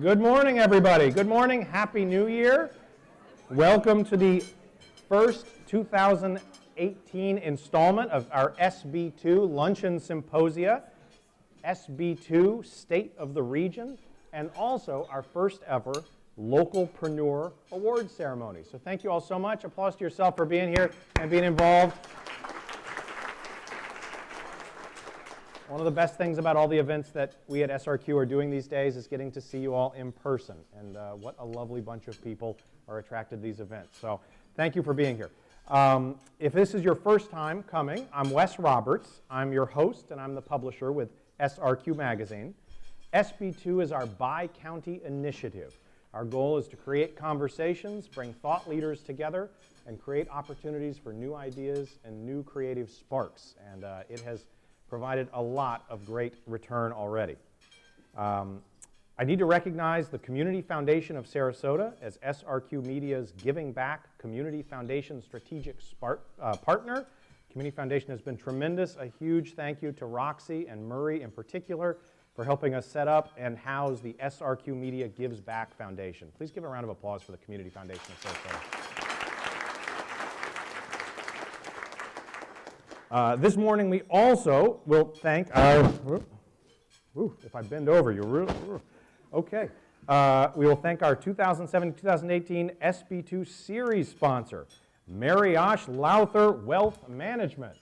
Good morning, everybody. Good morning. Happy New Year. Welcome to the first 2018 installment of our SB2 Luncheon Symposia, SB2 State of the Region, and also our first ever Localpreneur Award Ceremony. So thank you all so much. Applause to yourself for being here and being involved. One of the best things about all the events that we at SRQ are doing these days is getting to see you all in person. And what a lovely bunch of people are attracted to these events. So thank you for being here. If this is your first time coming, I'm Wes Roberts. I'm your host and I'm the publisher with SRQ Magazine. SB2 is our bi-county initiative. Our goal is to create conversations, bring thought leaders together, and create opportunities for new ideas and new creative sparks. And it has provided a lot of great return already. I need to recognize the Community Foundation of Sarasota as SRQ Media's Giving Back Community Foundation strategic partner. Community Foundation has been tremendous. A huge thank you to Roxy and Murray in particular for helping us set up and house the SRQ Media Gives Back Foundation. Please give a round of applause for the Community Foundation of Sarasota. This morning we also will thank our, if I bend over, you're really, okay. We will thank our 2017-2018 SB2 series sponsor, Mariosh Lowther Wealth Management.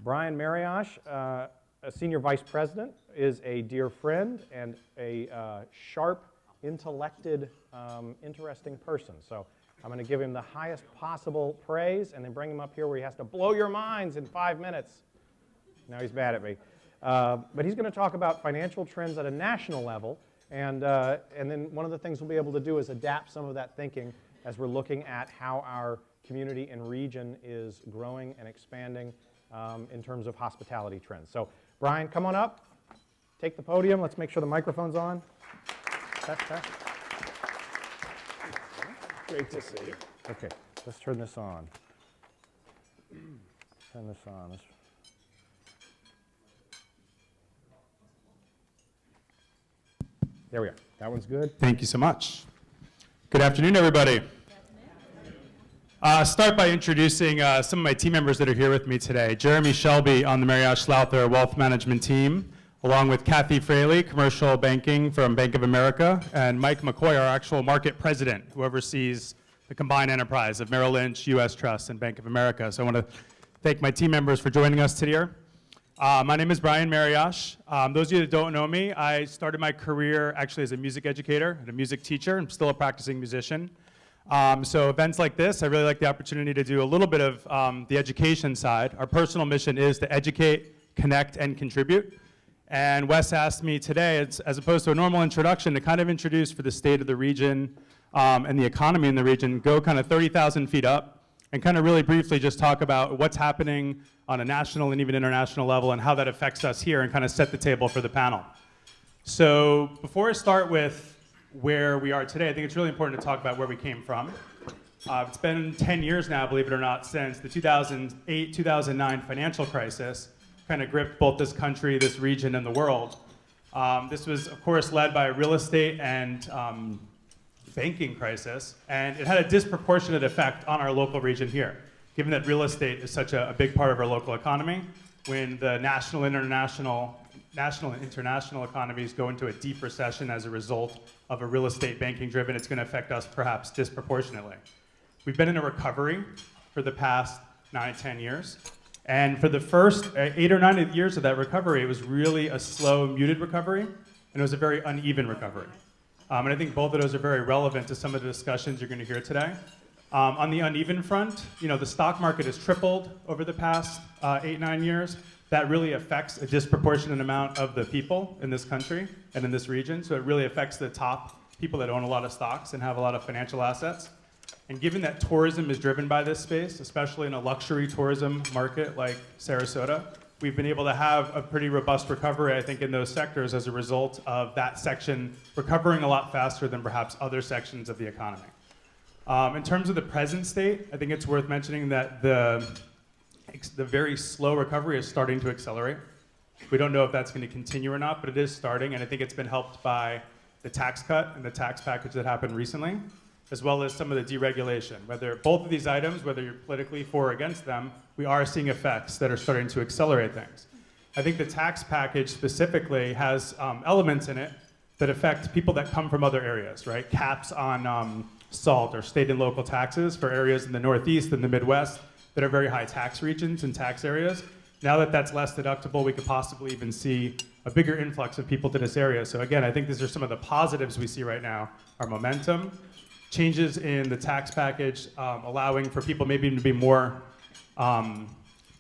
Brian Mariosh, a senior vice president, is a dear friend and a sharp, intellected, interesting person. So I'm going to give him the highest possible praise and then bring him up here where he has to blow your minds in 5 minutes. Now he's mad at me. But he's going to talk about financial trends at a national level, and then one of the things we'll be able to do is adapt some of that thinking as we're looking at how our community and region is growing and expanding in terms of hospitality trends. So Brian, come on up, take the podium. Let's make sure the microphone's on. Great to see you. Okay, let's turn this on. Turn this on. There we are. That one's good. Thank you so much. Good afternoon, everybody. Start by introducing some of my team members that are here with me today. Jeremy Shelby on the Mariosh Lowther Wealth Management team, along with Kathy Fraley, Commercial Banking from Bank of America, and Mike McCoy, our actual market president, who oversees the combined enterprise of Merrill Lynch, U.S. Trust, and Bank of America. So I want to thank my team members for joining us today. My name is Brian Mariosh. Those of you that don't know me, I started my career actually as a music educator and a music teacher. I'm still a practicing musician. So events like this, I really like the opportunity to do a little bit of the education side. Our personal mission is to educate, connect, and contribute. And Wes asked me today, as opposed to a normal introduction, to kind of introduce for the state of the region and the economy in the region, go kind of 30,000 feet up and kind of really briefly just talk about what's happening on a national and even international level and how that affects us here and kind of set the table for the panel. So before I start with where we are today, I think it's really important to talk about where we came from. It's been 10 years now, believe it or not, since the 2008-2009 financial crisis kind of gripped both this country, this region, and the world. This was, of course, led by a real estate and banking crisis, and it had a disproportionate effect on our local region here, given that real estate is such a big part of our local economy. When the national and international economies go into a deep recession as a result of a real estate banking driven, it's going to affect us perhaps disproportionately. We've been in a recovery for the past 9-10 years. And for the first 8 or 9 years of that recovery, it was really a slow, muted recovery, and it was a very uneven recovery. And I think both of those are very relevant to some of the discussions you're going to hear today. On the uneven front, the stock market has tripled over the past 8-9 years. That really affects a disproportionate amount of the people in this country and in this region. So it really affects the top people that own a lot of stocks and have a lot of financial assets. And given that tourism is driven by this space, especially in a luxury tourism market like Sarasota, we've been able to have a pretty robust recovery, I think, in those sectors as a result of that section recovering a lot faster than perhaps other sections of the economy. In terms of the present state, I think it's worth mentioning that the the very slow recovery is starting to accelerate. We don't know if that's going to continue or not, but it is starting, and I think it's been helped by the tax cut and the tax package that happened recently, as well as some of the deregulation. Whether both of these items, whether you're politically for or against them, we are seeing effects that are starting to accelerate things. I think the tax package specifically has elements in it that affect people that come from other areas, right? Caps on SALT, or state and local taxes, for areas in the Northeast and the Midwest that are very high tax regions and tax areas. Now that that's less deductible, we could possibly even see a bigger influx of people to this area. So again, I think these are some of the positives we see right now. Our momentum, changes in the tax package, allowing for people maybe even to be more,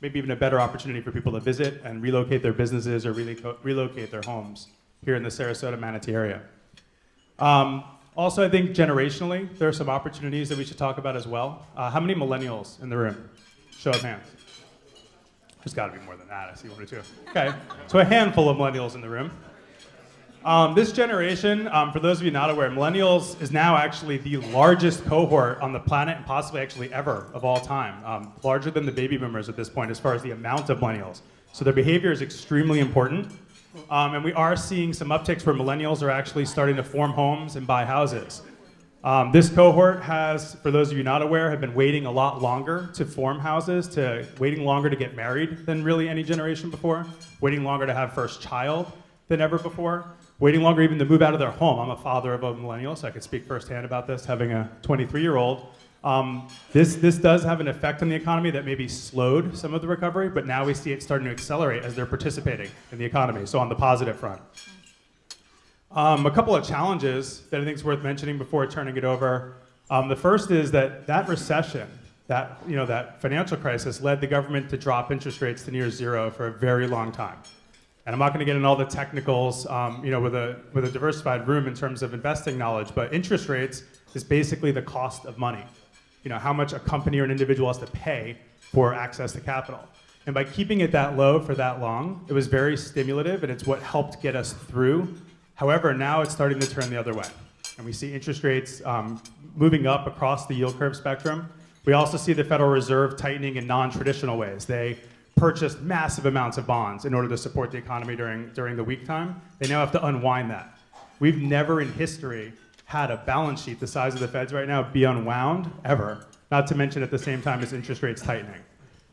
maybe even a better opportunity for people to visit and relocate their businesses or relocate their homes here in the Sarasota, Manatee area. Also, I think generationally, there are some opportunities that we should talk about as well. How many millennials in the room? Show of hands. There's got to be more than that. I see one or two. Okay, so a handful of millennials in the room. This generation, for those of you not aware, millennials is now actually the largest cohort on the planet, and possibly actually ever of all time. Larger than the baby boomers at this point as far as the amount of millennials. So their behavior is extremely important. And we are seeing some upticks where millennials are actually starting to form homes and buy houses. This cohort has, for those of you not aware, have been waiting a lot longer to form houses, waiting longer to get married than really any generation before, waiting longer to have first child than ever before, waiting longer even to move out of their home. I'm a father of a millennial, so I could speak firsthand about this, having a 23-year-old. This does have an effect on the economy that maybe slowed some of the recovery, but now we see it starting to accelerate as they're participating in the economy, so on the positive front. A couple of challenges that I think is worth mentioning before turning it over. The first is that recession, that financial crisis led the government to drop interest rates to near zero for a very long time. And I'm not going to get into all the technicals, with a diversified room in terms of investing knowledge, but interest rates is basically the cost of money. How much a company or an individual has to pay for access to capital. And by keeping it that low for that long, it was very stimulative, and it's what helped get us through. However, now it's starting to turn the other way. And we see interest rates moving up across the yield curve spectrum. We also see the Federal Reserve tightening in non-traditional ways. They purchased massive amounts of bonds in order to support the economy during the weak time. They now have to unwind that. We've never in history had a balance sheet the size of the Fed's right now be unwound, ever. Not to mention at the same time as interest rates tightening.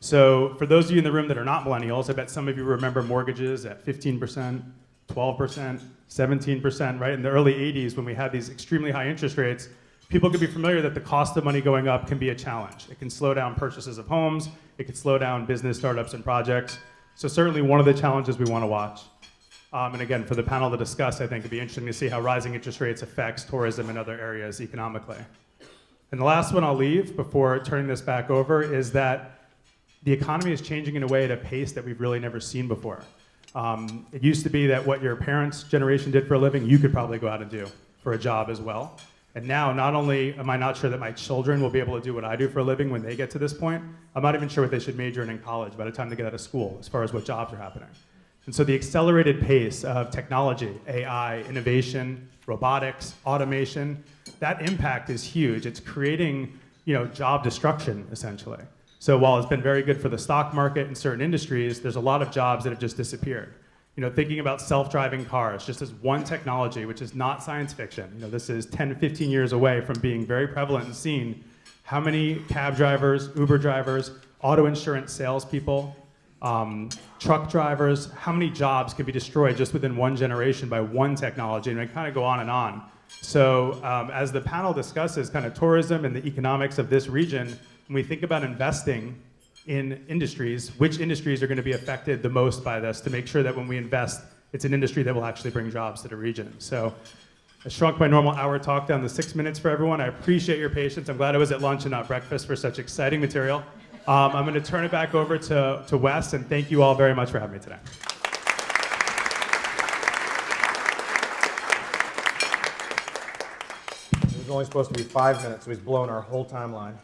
So for those of you in the room that are not millennials, I bet some of you remember mortgages at 15%, 12%, 17%, right? In the early 80s, when we had these extremely high interest rates, people could be familiar that the cost of money going up can be a challenge. It can slow down purchases of homes. It can slow down business startups and projects. So certainly one of the challenges we want to watch. And again, for the panel to discuss, I think it'd be interesting to see how rising interest rates affects tourism and other areas economically. And the last one I'll leave before turning this back over is that the economy is changing in a way at a pace that we've really never seen before. It used to be that what your parents' generation did for a living, you could probably go out and do for a job as well. And now, not only am I not sure that my children will be able to do what I do for a living when they get to this point, I'm not even sure what they should major in college by the time they get out of school as far as what jobs are happening. And so the accelerated pace of technology, AI, innovation, robotics, automation, that impact is huge. It's creating, job destruction, essentially. So while it's been very good for the stock market and certain industries, there's a lot of jobs that have just disappeared. Thinking about self-driving cars, just as one technology, which is not science fiction. This is 10 to 15 years away from being very prevalent and seen. How many cab drivers, Uber drivers, auto insurance salespeople, truck drivers, how many jobs can be destroyed just within one generation by one technology? And I kind of go on and on. So as the panel discusses kind of tourism and the economics of this region, when we think about investing in industries, which industries are going to be affected the most by this to make sure that when we invest, it's an industry that will actually bring jobs to the region. So I shrunk my normal hour talk down to 6 minutes for everyone. I appreciate your patience. I'm glad I was at lunch and not breakfast for such exciting material. I'm going to turn it back over to Wes, and thank you all very much for having me today. It was only supposed to be 5 minutes, so he's blown our whole timeline.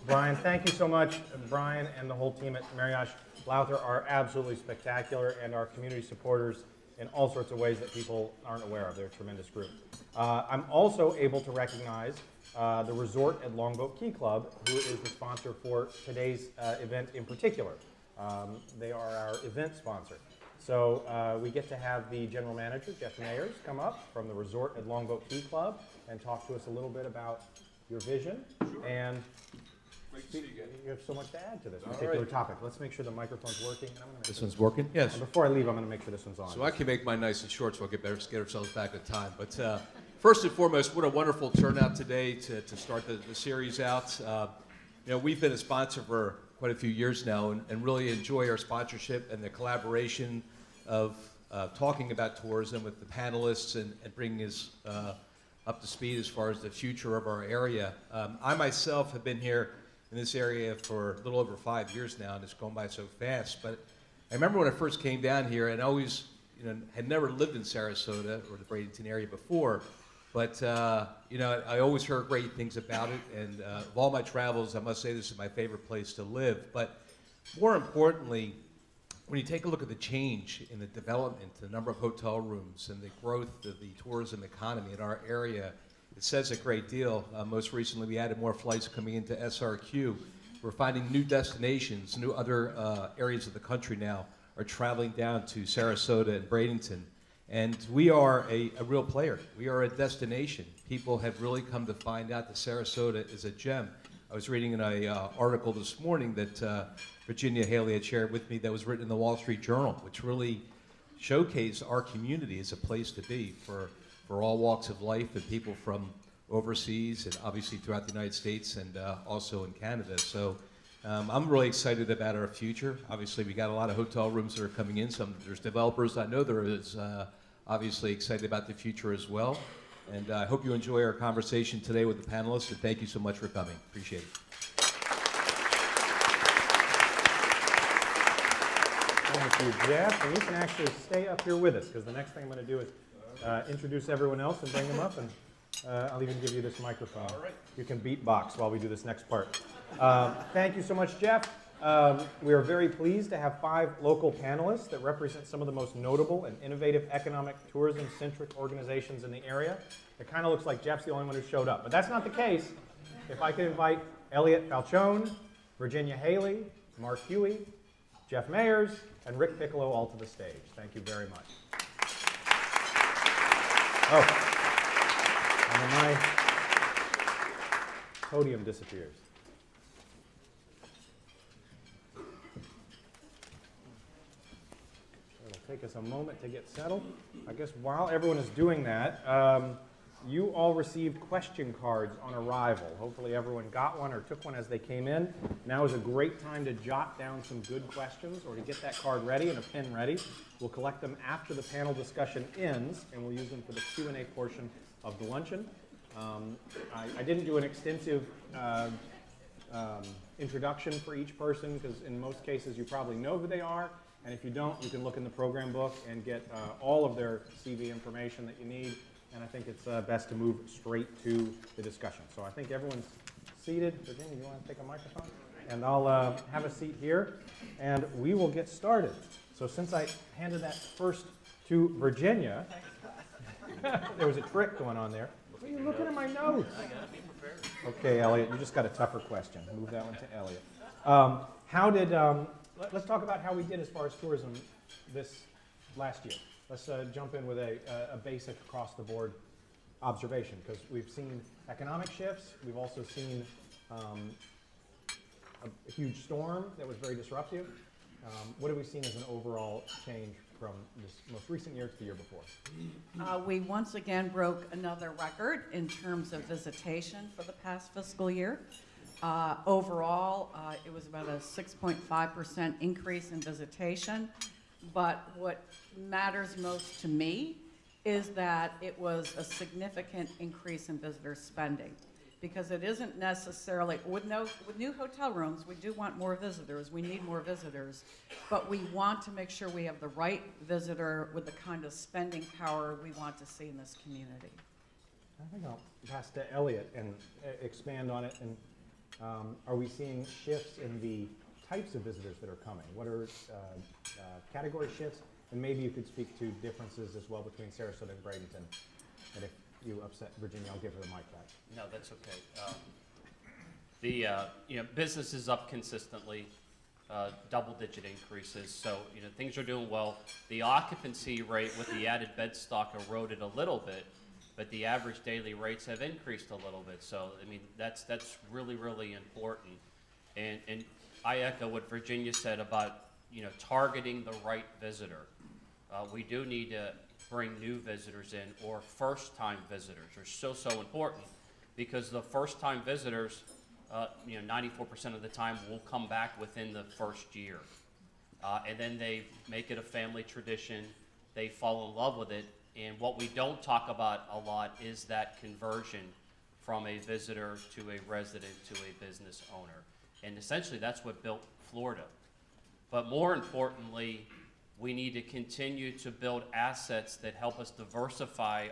Brian, thank you so much. Brian and the whole team at Marriott Lowther are absolutely spectacular and are community supporters in all sorts of ways that people aren't aware of. They're a tremendous group. I'm also able to recognize the Resort at Longboat Key Club, who is the sponsor for today's event in particular. They are our event sponsor. So we get to have the general manager, Jeff Mayers, come up from the Resort at Longboat Key Club and talk to us a little bit about your vision. Sure. And Great to see you again. you have so much to add to this All particular right. topic. Let's make sure the microphone's working. And I'm gonna make This sure- one's working? Yes. And before I leave, I'm going to make sure this one's on. So I can make mine nice and short so we'll get ourselves back in time. But first and foremost, what a wonderful turnout today to start the series out. We've been a sponsor for quite a few years now and really enjoy our sponsorship and the collaboration of talking about tourism with the panelists and bringing us up to speed as far as the future of our area. I myself have been here in this area for a little over 5 years now, and it's gone by so fast. But I remember when I first came down here, and I always, had never lived in Sarasota or the Bradenton area before, but I always heard great things about it. And of all my travels, I must say this is my favorite place to live. But more importantly, when you take a look at the change in the development, the number of hotel rooms, and the growth of the tourism economy in our area, it says a great deal. Most recently, we added more flights coming into SRQ. We're finding new destinations, new other areas of the country now are traveling down to Sarasota and Bradenton. And we are a real player. We are a destination. People have really come to find out that Sarasota is a gem. I was reading in an article this morning that Virginia Haley had shared with me that was written in the Wall Street Journal, which really showcased our community as a place to be for all walks of life and people from overseas and obviously throughout the United States and also in Canada. So I'm really excited about our future. Obviously, we got a lot of hotel rooms that are coming in. There's developers I know there is obviously excited about the future as well. And I hope you enjoy our conversation today with the panelists, and thank you so much for coming. Appreciate it. Thank you, Jeff. And you can actually stay up here with us, because the next thing I'm going to do is introduce everyone else and bring them up, and I'll even give you this microphone. All right. You can beatbox while we do this next part. Thank you so much, Jeff. We are very pleased to have 5 local panelists that represent some of the most notable and innovative economic tourism-centric organizations in the area. It kind of looks like Jeff's the only one who showed up, but that's not the case. If I could invite Elliot Falcione, Virginia Haley, Mark Huey, Jeff Mayers, and Rick Piccolo all to the stage. Thank you very much. Oh, and then my podium disappears. It'll take us a moment to get settled. I guess while everyone is doing that, you all received question cards on arrival. Hopefully everyone got one or took one as they came in. Now is a great time to jot down some good questions or to get that card ready and a pen ready. We'll collect them after the panel discussion ends, and we'll use them for the Q&A portion of the luncheon. I didn't do an extensive introduction for each person, because in most cases you probably know who they are, and if you don't, you can look in the program book and get all of their CV information that you need. And I think it's best to move straight to the discussion. So I think everyone's seated. Virginia, you want to take a microphone? And I'll have a seat here, and we will get started. So since I handed that first to Virginia, there was a trick going on there. What are you looking at my notes? I got to be prepared. Okay, Elliot, you just got a tougher question. Move that one to Elliot. Let's talk about how we did as far as tourism this last year. Let's jump in with a basic across-the-board observation, because we've seen economic shifts. We've also seen a huge storm that was very disruptive. What have we seen as an overall change from this most recent year to the year before? We once again broke another record in terms of visitation for the past fiscal year. Overall, it was about a 6.5% increase in visitation. But what matters most to me is that it was a significant increase in visitor spending, because it isn't necessarily, with new hotel rooms, we do want more visitors, we need more visitors, but we want to make sure we have the right visitor with the kind of spending power we want to see in this community. I think I'll pass to Elliot and expand on it. And are we seeing shifts in the types of visitors that are coming? What are category shifts? And maybe you could speak to differences as well between Sarasota and Bradenton. And if you upset Virginia, I'll give her the mic back. No, that's okay. Business is up consistently, double-digit increases, so, things are doing well. The occupancy rate with the added bed stock eroded a little bit, but the average daily rates have increased a little bit, so, that's really, really important. And I echo what Virginia said about, targeting the right visitor. We do need to bring new visitors in, or first-time visitors are so important, because the first-time visitors, 94% of the time will come back within the first year. And then they make it a family tradition, they fall in love with it, and what we don't talk about a lot is that conversion from a visitor to a resident to a business owner. And essentially that's what built Florida. But more importantly, we need to continue to build assets that help us diversify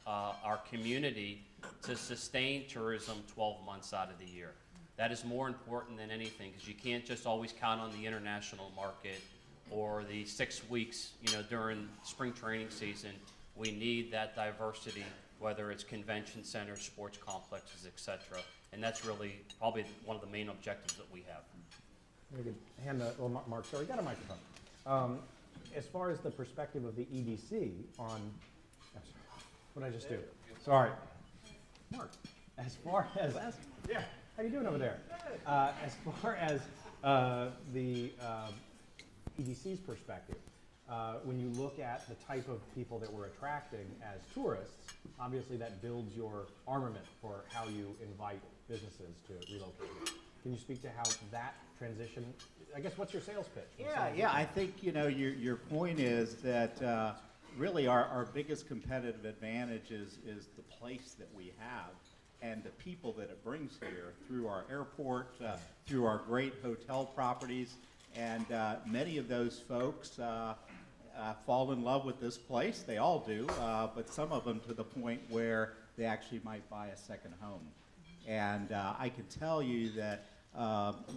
our community to sustain tourism 12 months out of the year. That is more important than anything, because you can't just always count on the international market or the 6 weeks, during spring training season. We need that diversity, whether it's convention centers, sports complexes, etc. And that's really probably one of the main objectives that we have. We could hand the, well, Mark, sorry, got a microphone. As far as the perspective of the EDC on, what did I just do? Sorry. Mark, as far as, yeah, how you doing over there? As far as the EDC's perspective, when you look at the type of people that we're attracting as tourists, obviously that builds your armament for how you invite businesses to relocate. Can you speak to how that transition, I guess, what's your sales pitch? Yeah, I think, your point is that really our biggest competitive advantage is the place that we have and the people that it brings here through our airport, through our great hotel properties, and many of those folks fall in love with this place. They all do, but some of them to the point where they actually might buy a second home. And I can tell you that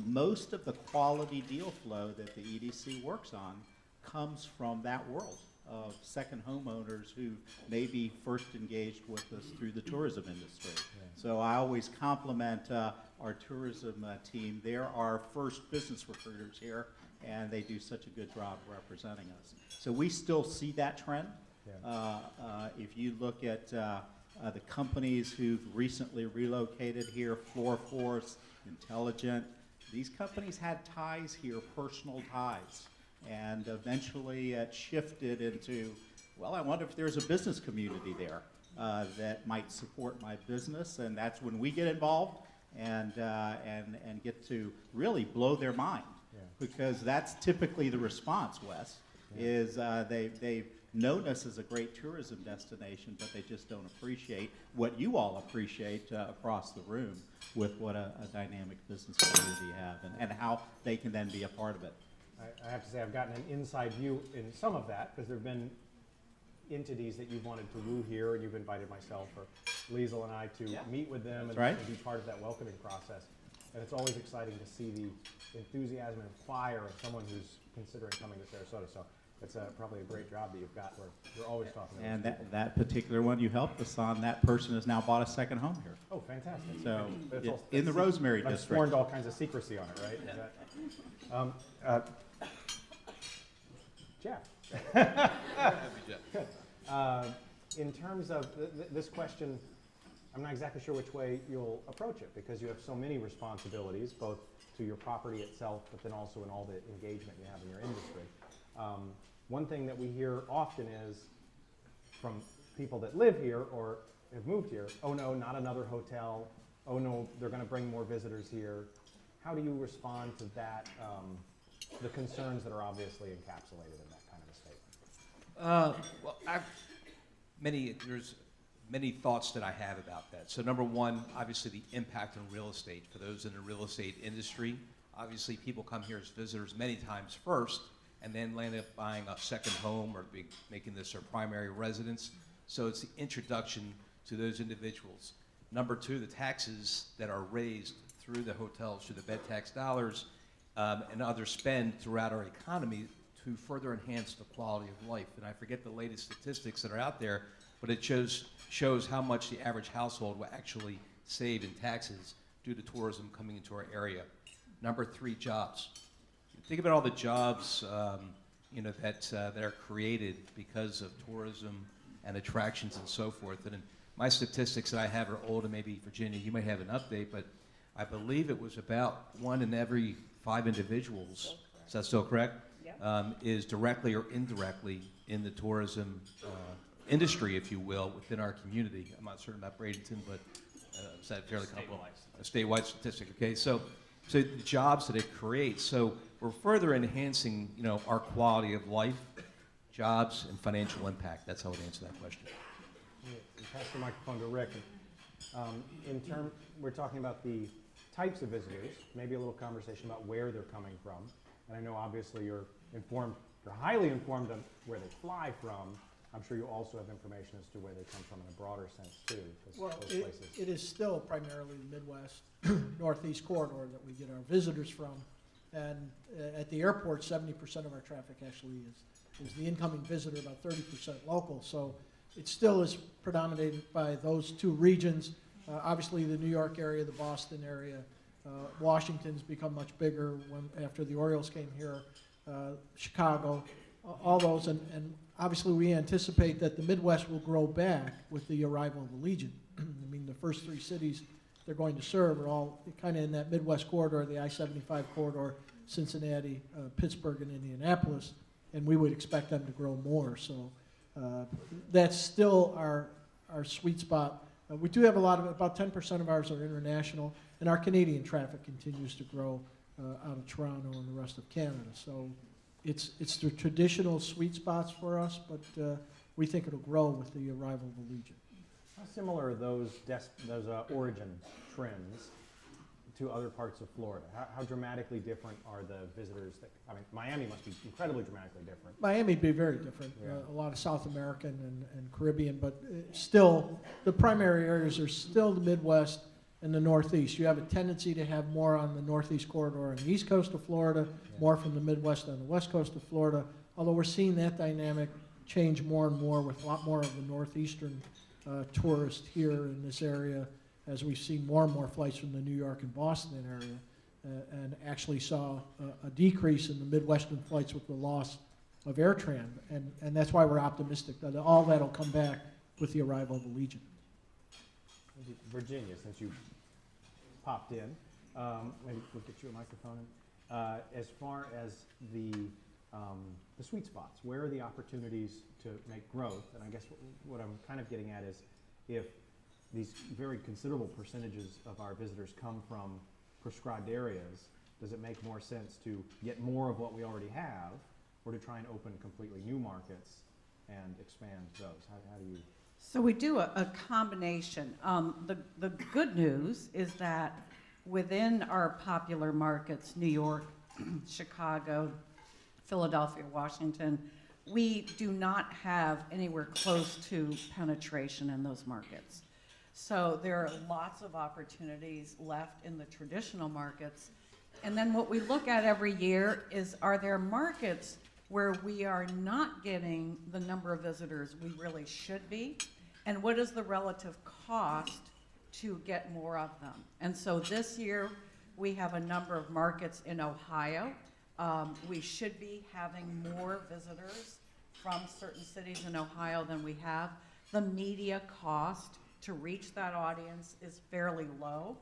most of the quality deal flow that the EDC works on comes from that world of second homeowners who may be first engaged with us through the tourism industry. Yeah. So I always compliment our tourism team. They're our first business recruiters here, and they do such a good job representing us. So we still see that trend. Yeah. If you look at the companies who've recently relocated here, Floor Force, Intelligent, these companies had ties here, personal ties, and eventually it shifted into, well, I wonder if there's a business community there that might support my business, and that's when we get involved and get to really blow their mind. Yeah. Because that's typically the response, Wes, yeah. Is they've known us as a great tourism destination, but they just don't appreciate what you all appreciate across the room with what a dynamic business community you have and how they can then be a part of it. I have to say I've gotten an inside view in some of that, because there have been entities that you've wanted to woo here, and you've invited myself or Liesl and I to meet with them and be part of that welcoming process. And it's always exciting to see the enthusiasm and fire of someone who's considering coming to Sarasota. So it's probably a great job that you've got where you're always talking to and people. that particular one you helped us on, that person has now bought a second home here. Oh, fantastic. So it's in the Rosemary I've District. sworn to all kinds of secrecy on it, right? Yeah. Is that, Jeff. In terms of this question, I'm not exactly sure which way you'll approach it, because you have so many responsibilities, both to your property itself, but then also in all the engagement you have in your industry. One thing that we hear often is from people that live here or have moved here, oh no, not another hotel, oh no, they're going to bring more visitors here. How do you respond to that, the concerns that are obviously encapsulated in that kind of a statement? Well, there's many thoughts that I have about that. So number one, obviously the impact on real estate. For those in the real estate industry, obviously people come here as visitors many times first, and then land up buying a second home or making this their primary residence. So it's the introduction to those individuals. Number two, the taxes that are raised through the hotels, through the bed tax dollars, and other spend throughout our economy to further enhance the quality of life. And I forget the latest statistics that are out there, but it shows how much the average household will actually save in taxes due to tourism coming into our area. Number 3, jobs. Think about all the jobs that are created because of tourism and attractions and so forth. And my statistics that I have are old, and maybe Virginia, you may have an update, but I believe it was about 1 in every 5 individuals, is that still correct? Yep. Is directly or indirectly in the tourism industry, if you will, within our community. I'm not certain about Bradenton, but is that fairly comparable? A statewide statistic, okay? So the jobs that it creates. So we're further enhancing, our quality of life, jobs, and financial impact. That's how I would answer that question. Pass the microphone to Rick. We're talking about the types of visitors, maybe a little conversation about where they're coming from. And I know obviously you're highly informed on where they fly from. I'm sure you also have information as to where they come from in a broader sense too. Well, those places. it is still primarily the Midwest, Northeast corridor that we get our visitors from. And at the airport, 70% of our traffic actually is the incoming visitor, about 30% local. So it still is predominated by those 2 regions. Obviously, the New York area, the Boston area, Washington's become much bigger after the Orioles came here, Chicago, all those. And obviously, we anticipate that the Midwest will grow back with the arrival of the Legion. I mean, the first 3 cities they're going to serve are all kind of in that Midwest corridor, the I-75 corridor, Cincinnati, Pittsburgh, and Indianapolis, and we would expect them to grow more. So that's still our sweet spot. We do have about 10% of ours are international, and our Canadian traffic continues to grow out of Toronto and the rest of Canada. So it's the traditional sweet spots for us, but we think it'll grow with the arrival of the Legion. How similar are those origin trends to other parts of Florida? How dramatically different are the visitors? Miami must be incredibly dramatically different. Miami would be very different. Yeah. A lot of South American and Caribbean, but still, the primary areas are still the Midwest and the Northeast. You have a tendency to have more on the Northeast corridor on the east coast of Florida, more from the Midwest on the west coast of Florida, although we're seeing that dynamic change more and more with a lot more of the Northeastern tourists here in this area, as we've seen more and more flights from the New York and Boston area, and actually saw a decrease in the Midwestern flights with the loss of AirTran, and that's why we're optimistic that all that'll come back with the arrival of the Legion. Virginia, since you popped in, maybe we'll get you a microphone. As far as the sweet spots, where are the opportunities to make growth? And I guess what I'm kind of getting at is if these very considerable percentages of our visitors come from prescribed areas, does it make more sense to get more of what we already have, or to try and open completely new markets and expand those? How do you? So we do a combination. The good news is that within our popular markets, New York, Chicago, Philadelphia, Washington, we do not have anywhere close to penetration in those markets. So there are lots of opportunities left in the traditional markets. And then what we look at every year is, are there markets where we are not getting the number of visitors we really should be? And what is the relative cost to get more of them? And so this year, we have a number of markets in Ohio. We should be having more visitors from certain cities in Ohio than we have. The media cost to reach that audience is fairly low,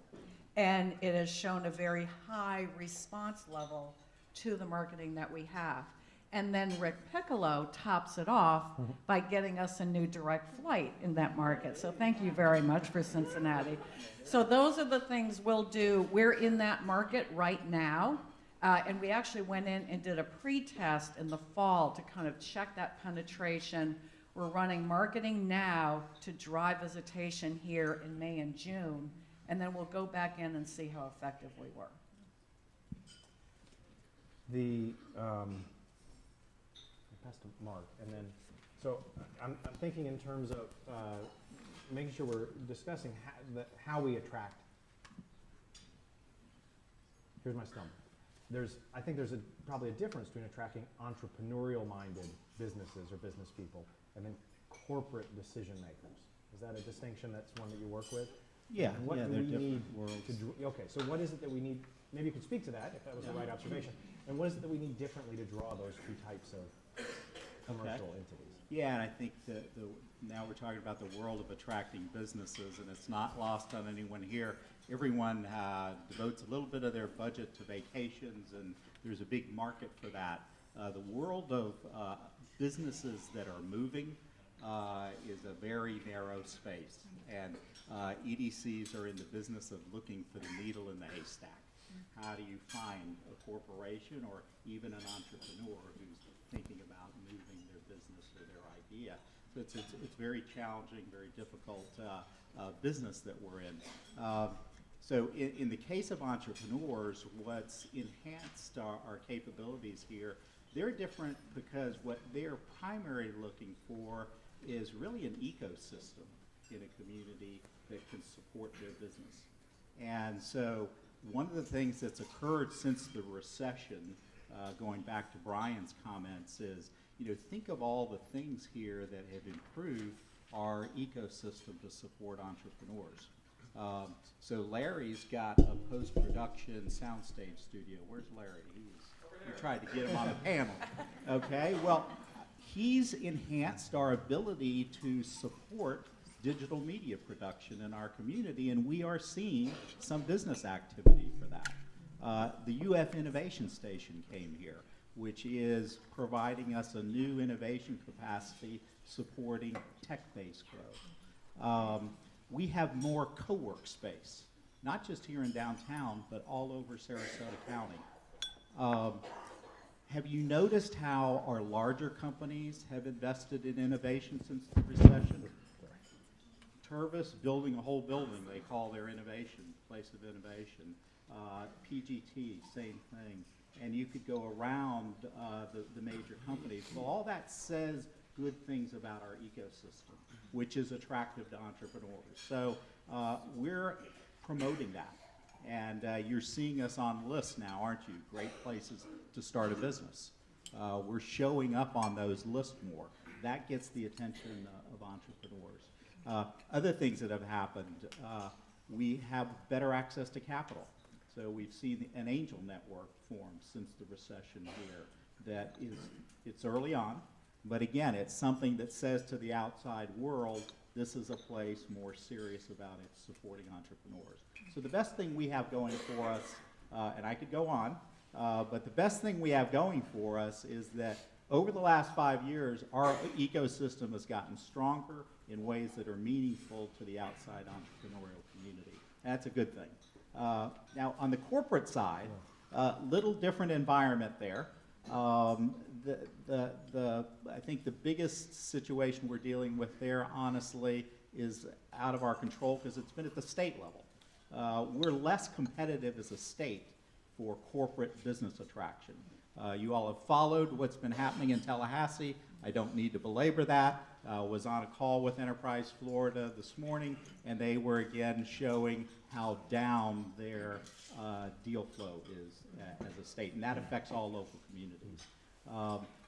and it has shown a very high response level to the marketing that we have. And then Rick Piccolo tops it off by getting us a new direct flight in that market. So thank you very much for Cincinnati. So those are the things we'll do. We're in that market right now. And we actually went in and did a pre-test in the fall to kind of check that penetration. We're running marketing now to drive visitation here in May and June, and then we'll go back in and see how effective we were. I'll pass to Mark, and then, so I'm thinking in terms of making sure we're discussing how we attract. Here's my stump. I think there's probably a difference between attracting entrepreneurial-minded businesses or business people and then corporate decision makers. Is that a distinction that's one that you work with? Yeah, And what yeah, do they're we different need worlds. okay, so what is it that we need, maybe you could speak to that, if that was the right observation. And what is it that we need differently to draw those two types of commercial entities? Yeah, and I think now we're talking about the world of attracting businesses, and it's not lost on anyone here. Everyone devotes a little bit of their budget to vacations, and there's a big market for that. The world of businesses that are moving is a very narrow space, and EDCs are in the business of looking for the needle in the haystack. How do you find a corporation or even an entrepreneur who's thinking about moving their business or their idea? So it's very challenging, very difficult business that we're in. So in the case of entrepreneurs, what's enhanced our capabilities here, they're different because what they're primarily looking for is really an ecosystem in a community that can support their business. And so one of the things that's occurred since the recession, going back to Brian's comments, is, think of all the things here that have improved our ecosystem to support entrepreneurs. So Larry's got a post-production soundstage studio. Where's Larry? We tried to get him on the panel. Okay, well, he's enhanced our ability to support digital media production in our community, and we are seeing some business activity for that. The UF Innovation Station came here, which is providing us a new innovation capacity supporting tech-based growth. We have more co-work space, not just here in downtown, but all over Sarasota County. Have you noticed how our larger companies have invested in innovation since the recession? Tervis building a whole building, they call their innovation, place of innovation. PGT, same thing. And you could go around the major companies. Well, all that says good things about our ecosystem, which is attractive to entrepreneurs. So we're promoting that. And you're seeing us on lists now, aren't you? Great places to start a business. We're showing up on those lists more. That gets the attention of entrepreneurs. Other things that have happened, we have better access to capital. So we've seen an angel network form since the recession here that it's early on, but again, it's something that says to the outside world, this is a place more serious about it supporting entrepreneurs. So the best thing we have going for us, and I could go on, but the best thing we have going for us is that over the last 5 years, our ecosystem has gotten stronger in ways that are meaningful to the outside entrepreneurial community. And that's a good thing. Now, on the corporate side, little different environment there. I think the biggest situation we're dealing with there, honestly, is out of our control because it's been at the state level. We're less competitive as a state for corporate business attraction. You all have followed what's been happening in Tallahassee. I don't need to belabor that. Was on a call with Enterprise Florida this morning, and they were again showing how down their deal flow is as a state, and that affects all local communities.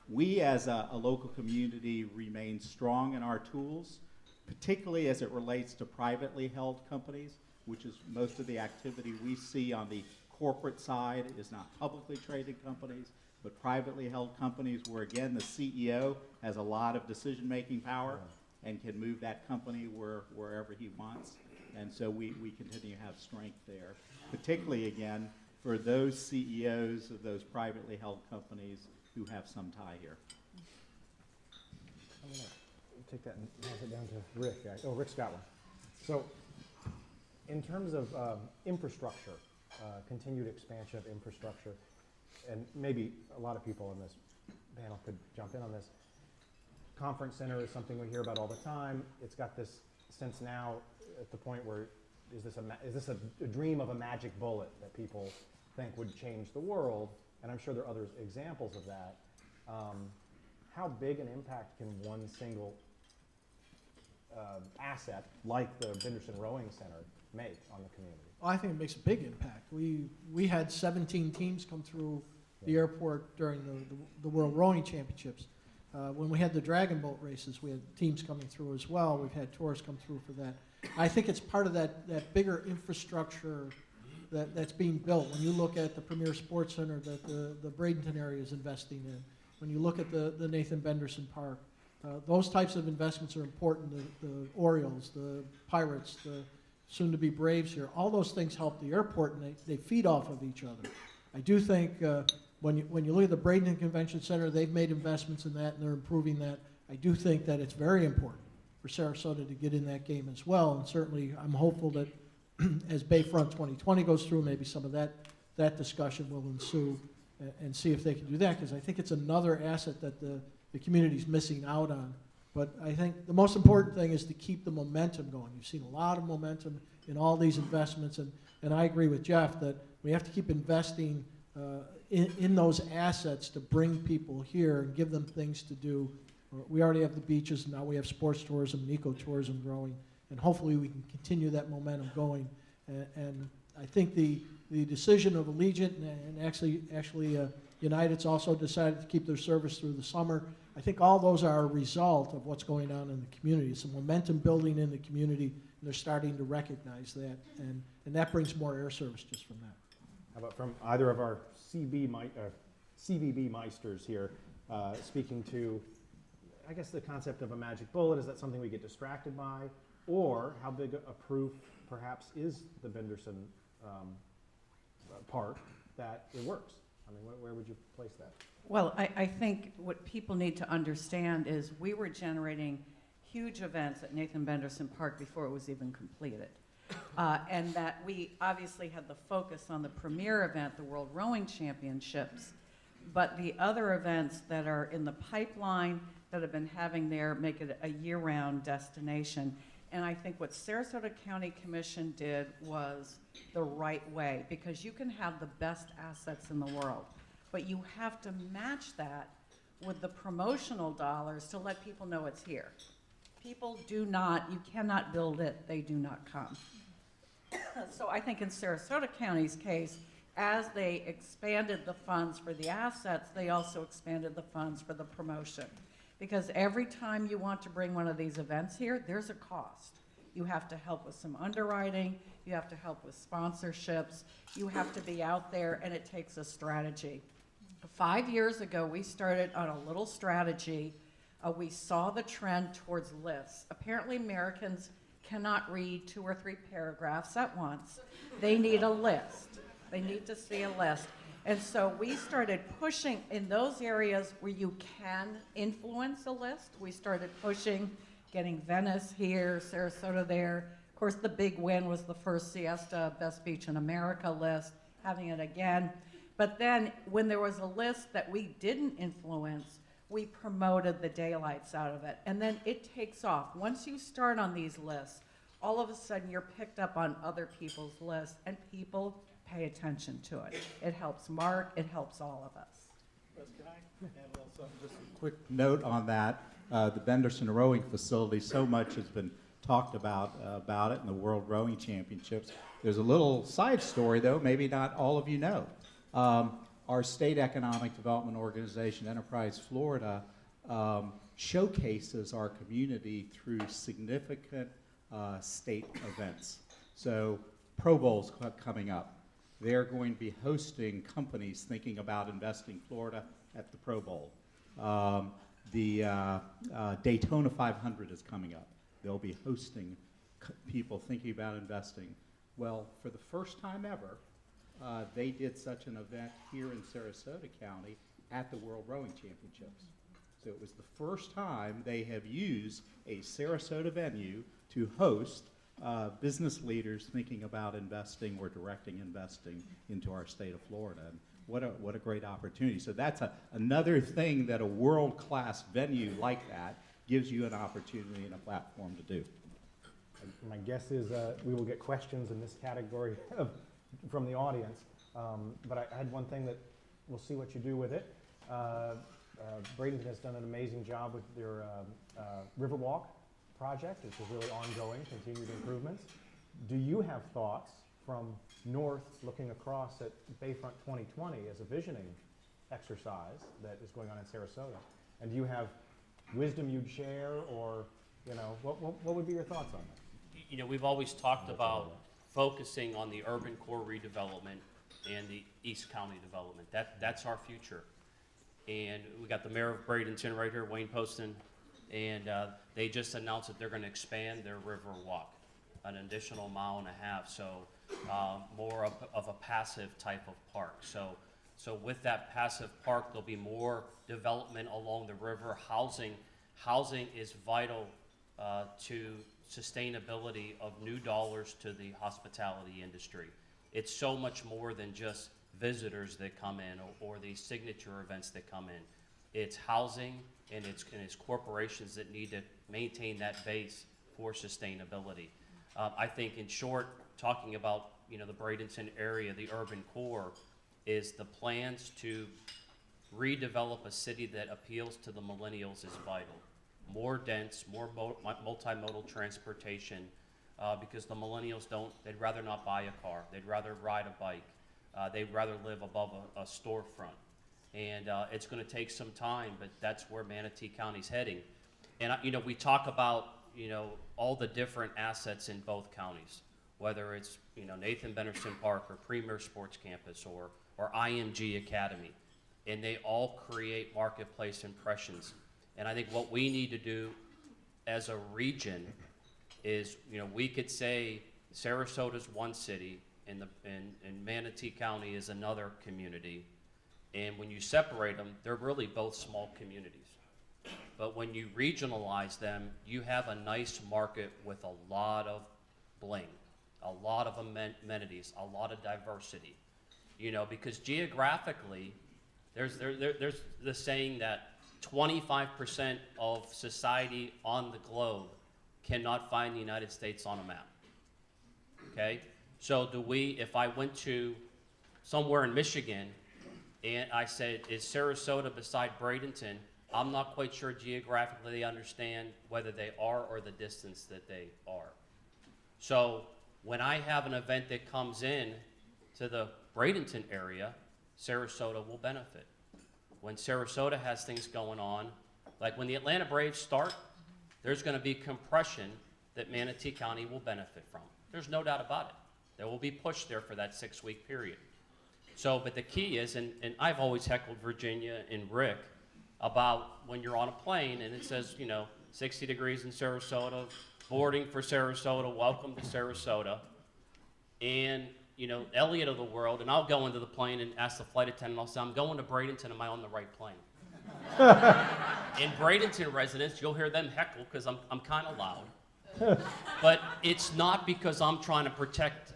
We as a local community remain strong in our tools, particularly as it relates to privately held companies, which is most of the activity we see on the corporate side is not publicly traded companies, but privately held companies where, again, the CEO has a lot of decision-making power and can move that company wherever he wants. And so we continue to have strength there, particularly, again, for those CEOs of those privately held companies who have some tie here. I'm going to take that and pass it down to Rick. Oh, Rick's got one. So in terms of infrastructure, continued expansion of infrastructure, and maybe a lot of people in this panel could jump in on this. Conference center is something we hear about all the time. It's got this sense now at the point where is this a dream of a magic bullet that people think would change the world? And I'm sure there are other examples of that. How big an impact can one single asset like the Benderson Rowing Center make on the community? Well, I think it makes a big impact. We had 17 teams come through the airport during the World Rowing Championships. When we had the Dragon Boat races, we had teams coming through as well. We've had tours come through for that. I think it's part of that bigger infrastructure that's being built. When you look at the Premier Sports Center that the Bradenton area is investing in, when you look at the Nathan Benderson Park, those types of investments are important. The Orioles, the Pirates, the soon-to-be Braves here, all those things help the airport, and they feed off of each other. I do think when you look at the Bradenton Convention Center, they've made investments in that, and they're improving that. I do think that it's very important for Sarasota to get in that game as well, and certainly I'm hopeful that as Bayfront 2020 goes through, maybe some of that discussion will ensue and see if they can do that, because I think it's another asset that the community's missing out on. But I think the most important thing is to keep the momentum going. You've seen a lot of momentum in all these investments, and I agree with Jeff that we have to keep investing in those assets to bring people here and give them things to do. We already have the beaches, now we have sports tourism and ecotourism growing, and hopefully we can continue that momentum going. And I think the decision of Allegiant and actually United's also decided to keep their service through the summer. I think all those are a result of what's going on in the community. Some momentum building in the community, and they're starting to recognize that, and that brings more air service just from that. How about from either of our CVB meisters here, speaking to, I guess, the concept of a magic bullet? Is that something we get distracted by? Or how big a proof, perhaps, is the Benderson Park that it works? I mean, where would you place that? Well, I think what people need to understand is we were generating huge events at Nathan Benderson Park before it was even completed. And that we obviously had the focus on the premier event, the World Rowing Championships, but the other events that are in the pipeline that have been having there make it a year-round destination. And I think what Sarasota County Commission did was the right way, because you can have the best assets in the world, but you have to match that with the promotional dollars to let people know it's here. People do not, you cannot build it, they do not come. So I think in Sarasota County's case, as they expanded the funds for the assets, they also expanded the funds for the promotion. Because every time you want to bring one of these events here, there's a cost. You have to help with some underwriting, you have to help with sponsorships, you have to be out there, and it takes a strategy. 5 years ago, we started on a little strategy. We saw the trend towards lists. Apparently, Americans cannot read 2 or 3 paragraphs at once. They need a list. They need to see a list. And so we started pushing in those areas where you can influence a list. We started pushing, getting Venice here, Sarasota there. Of course, the big win was the first Siesta Best Beach in America list, having it again. But then when there was a list that we didn't influence, we promoted the daylights out of it. And then it takes off. Once you start on these lists, all of a sudden you're picked up on other people's lists, and people pay attention to it. It helps Mark, it helps all of us. Can I add a little something? Just a quick note on that. The Benderson Rowing Facility, so much has been talked about it in the World Rowing Championships. There's a little side story, though, maybe not all of you know. Our state economic development organization, Enterprise Florida, showcases our community through significant state events. So Pro Bowl's coming up. They're going to be hosting companies thinking about investing Florida at the Pro Bowl. The Daytona 500 is coming up. They'll be hosting people thinking about investing. Well, for the first time ever, they did such an event here in Sarasota County at the World Rowing Championships. So it was the first time they have used a Sarasota venue to host business leaders thinking about investing or directing investing into our state of Florida. And what a great opportunity. So that's another thing that a world-class venue like that gives you an opportunity and a platform to do. My guess is we will get questions in this category from the audience, but I had one thing that we'll see what you do with it. Bradenton has done an amazing job with their Riverwalk project, which is really ongoing, continued improvements. Do you have thoughts from north looking across at Bayfront 2020 as a visioning exercise that is going on in Sarasota? And do you have wisdom you'd share, or, you know, what would be your thoughts on that? You know, we've always talked about focusing on the urban core redevelopment and the East County development. That's our future. And we got the mayor of Bradenton right here, Wayne Poston, and they just announced that they're going to expand their river walk an additional 1.5 miles, so more of a passive type of park. So with that passive park, there'll be more development along the river. Housing is vital to sustainability of new dollars to the hospitality industry. It's so much more than just visitors that come in or these signature events that come in. It's housing and it's corporations that need to maintain that base for sustainability. I think in short, talking about, you know, the Bradenton area, the urban core, is the plans to redevelop a city that appeals to the millennials is vital. More dense, more multimodal transportation, because the millennials they'd rather not buy a car. They'd rather ride a bike. They'd rather live above a storefront. And it's gonna take some time, but that's where Manatee County's heading. And, you know, we talk about, you know, all the different assets in both counties, whether it's, you know, Nathan Benderson Park or Premier Sports Campus or IMG Academy, and they all create marketplace impressions. And I think what we need to do as a region is, you know, we could say Sarasota's one city and Manatee County is another community. And when you separate them, they're really both small communities. But when you regionalize them, you have a nice market with a lot of bling, a lot of amenities, a lot of diversity. You know, because geographically, there's the saying that 25% of society on the globe cannot find the United States on a map. Okay? So if I went to somewhere in Michigan and I said, is Sarasota beside Bradenton? I'm not quite sure geographically they understand whether they are or the distance that they are. So when I have an event that comes in to the Bradenton area, Sarasota will benefit. When Sarasota has things going on, like when the Atlanta Braves start, there's going to be compression that Manatee County will benefit from. There's no doubt about it. There will be push there for that 6-week period. So, but the key is, and I've always heckled Virginia and Rick about when you're on a plane and it says, you know, 60 degrees in Sarasota, boarding for Sarasota, welcome to Sarasota. And, you know, Elliot of the world, and I'll go into the plane and ask the flight attendant, I'll say, I'm going to Bradenton, am I on the right plane? In Bradenton residents, you'll hear them heckle because I'm kind of loud. But it's not because I'm trying to protect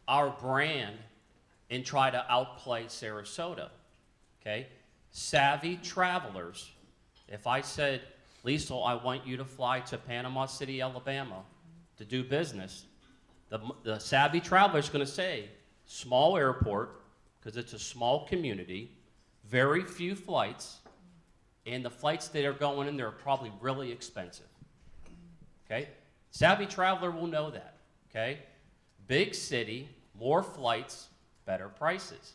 our brand and try to outplay Sarasota, okay? Savvy travelers, if I said, Liesl, I want you to fly to Panama City, Alabama to do business, the savvy traveler is going to say, small airport, because it's a small community, very few flights, and the flights that are going in there are probably really expensive, okay? Savvy traveler will know that, okay? Big city, more flights, better prices.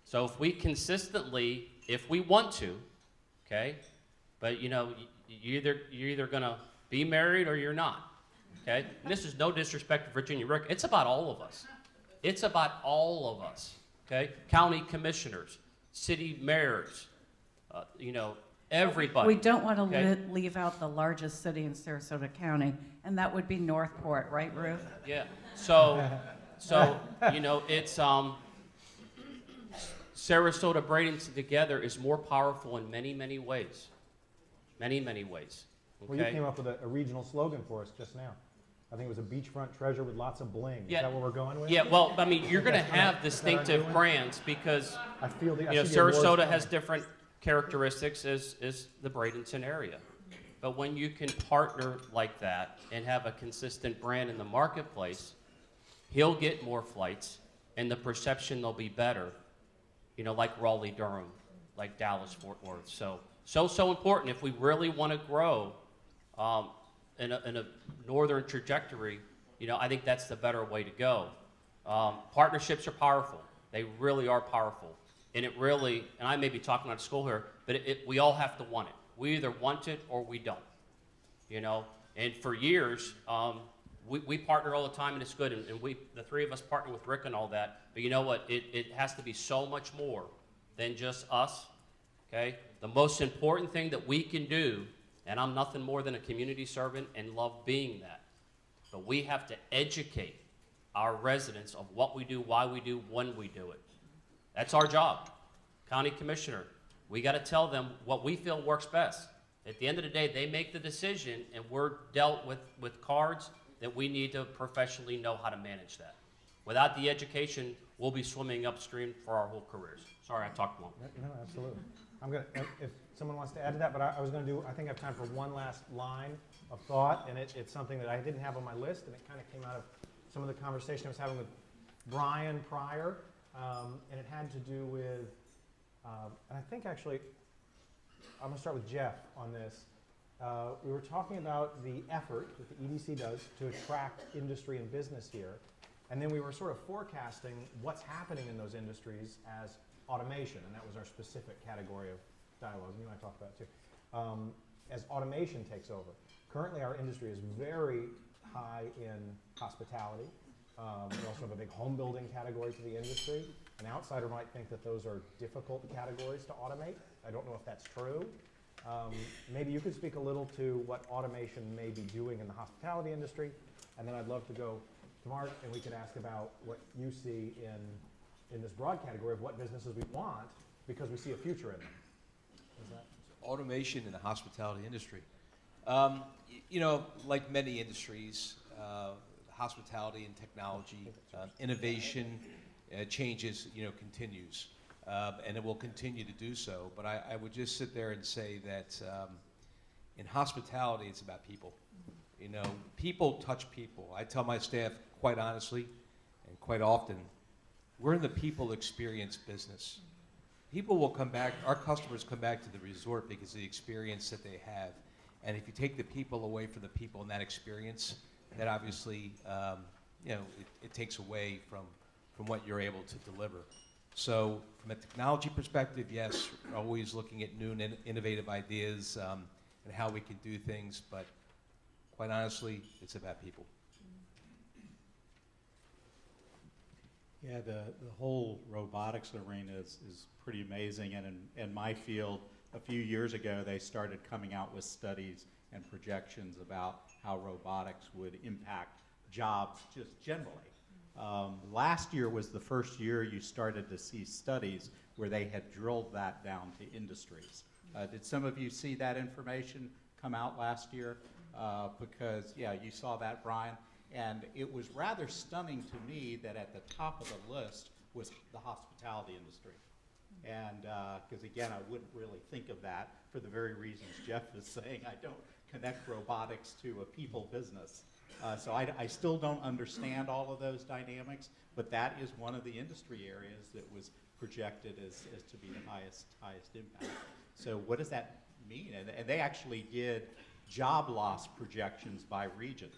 So if we consistently, if we want to, okay, but you know, you're either gonna be married or you're not, okay? And this is no disrespect to Virginia Rick, it's about all of us. It's about all of us, okay? County commissioners, city mayors, you know, everybody. We don't want to okay? leave out the largest city in Sarasota County, and that would be Northport, right, Ruth? Yeah, so, you know, it's, Sarasota, Bradenton together is more powerful in many, many ways. Many, many ways, Well, you okay? came up with a regional slogan for us just now. I think it was a beachfront treasure with lots of bling. Yeah. Is that what we're going with? Yeah, well, I mean, you're gonna have distinctive doing? brands because, I feel the, I you know, see the awards Sarasota has coming. different characteristics as the Bradenton area. But when you can partner like that and have a consistent brand in the marketplace, he'll get more flights and the perception will be better, you know, like Raleigh-Durham, like Dallas-Fort Worth. So important if we really want to grow in a northern trajectory, you know, I think that's the better way to go. Partnerships are powerful. They really are powerful. And it really, and I may be talking out of school here, but we all have to want it. we either want it or we don't, you know? And for years, we partner all the time, and it's good, and the three of us partner with Rick and all that, but you know what? It has to be so much more than just us, okay? The most important thing that we can do, and I'm nothing more than a community servant and love being that, but we have to educate our residents of what we do, why we do, when we do it. That's our job. County Commissioner, we got to tell them what we feel works best. At the end of the day, they make the decision, and we're dealt with cards that we need to professionally know how to manage that. Without the education, we'll be swimming upstream for our whole careers. Sorry, I talked long. No, absolutely. I'm gonna, if someone wants to add to that, but I was gonna do, I think I have time for one last line of thought, and it's something that I didn't have on my list, and it kind of came out of some of the conversation I was having with Brian prior, and it had to do with, and I think actually, I'm gonna start with Jeff on this. We were talking about the effort that the EDC does to attract industry and business here, and then we were sort of forecasting what's happening in those industries as automation, and that was our specific category of dialogue, and you and I talked about it too. As automation takes over. Currently our industry is very high in hospitality. We also have a big home building category to the industry. An outsider might think that those are difficult categories to automate. I don't know if that's true. Maybe you could speak a little to what automation may be doing in the hospitality industry, and then I'd love to go to Mark, and we could ask about what you see in this broad category of what businesses we want because we see a future in them. Is that? Automation in the hospitality industry. You know, like many industries, hospitality and technology, innovation, changes, you know, continues. And it will continue to do so. But I would just sit there and say that in hospitality, it's about people. You know, people touch people. I tell my staff quite honestly and quite often, we're in the people experience business. People will come back, our customers come back to the resort because of the experience that they have. And if you take the people away from the people in that experience, that obviously, you know, it takes away from what you're able to deliver. So from a technology perspective, yes, we're always looking at new and innovative ideas and how we can do things, but quite honestly, it's about people. Yeah, the whole robotics arena is pretty amazing, and in my field, a few years ago, they started coming out with studies and projections about how robotics would impact jobs just generally. Last year was the first year you started to see studies where they had drilled that down to industries. Did some of you see that information come out last year? Because, yeah, you saw that, Brian. And it was rather stunning to me that at the top of the list was the hospitality industry. And because, again, I wouldn't really think of that for the very reasons Jeff is saying. I don't connect robotics to a people business. So I still don't understand all of those dynamics, but that is one of the industry areas that was projected as to be the highest impact. So what does that mean? And they actually did job loss projections by region.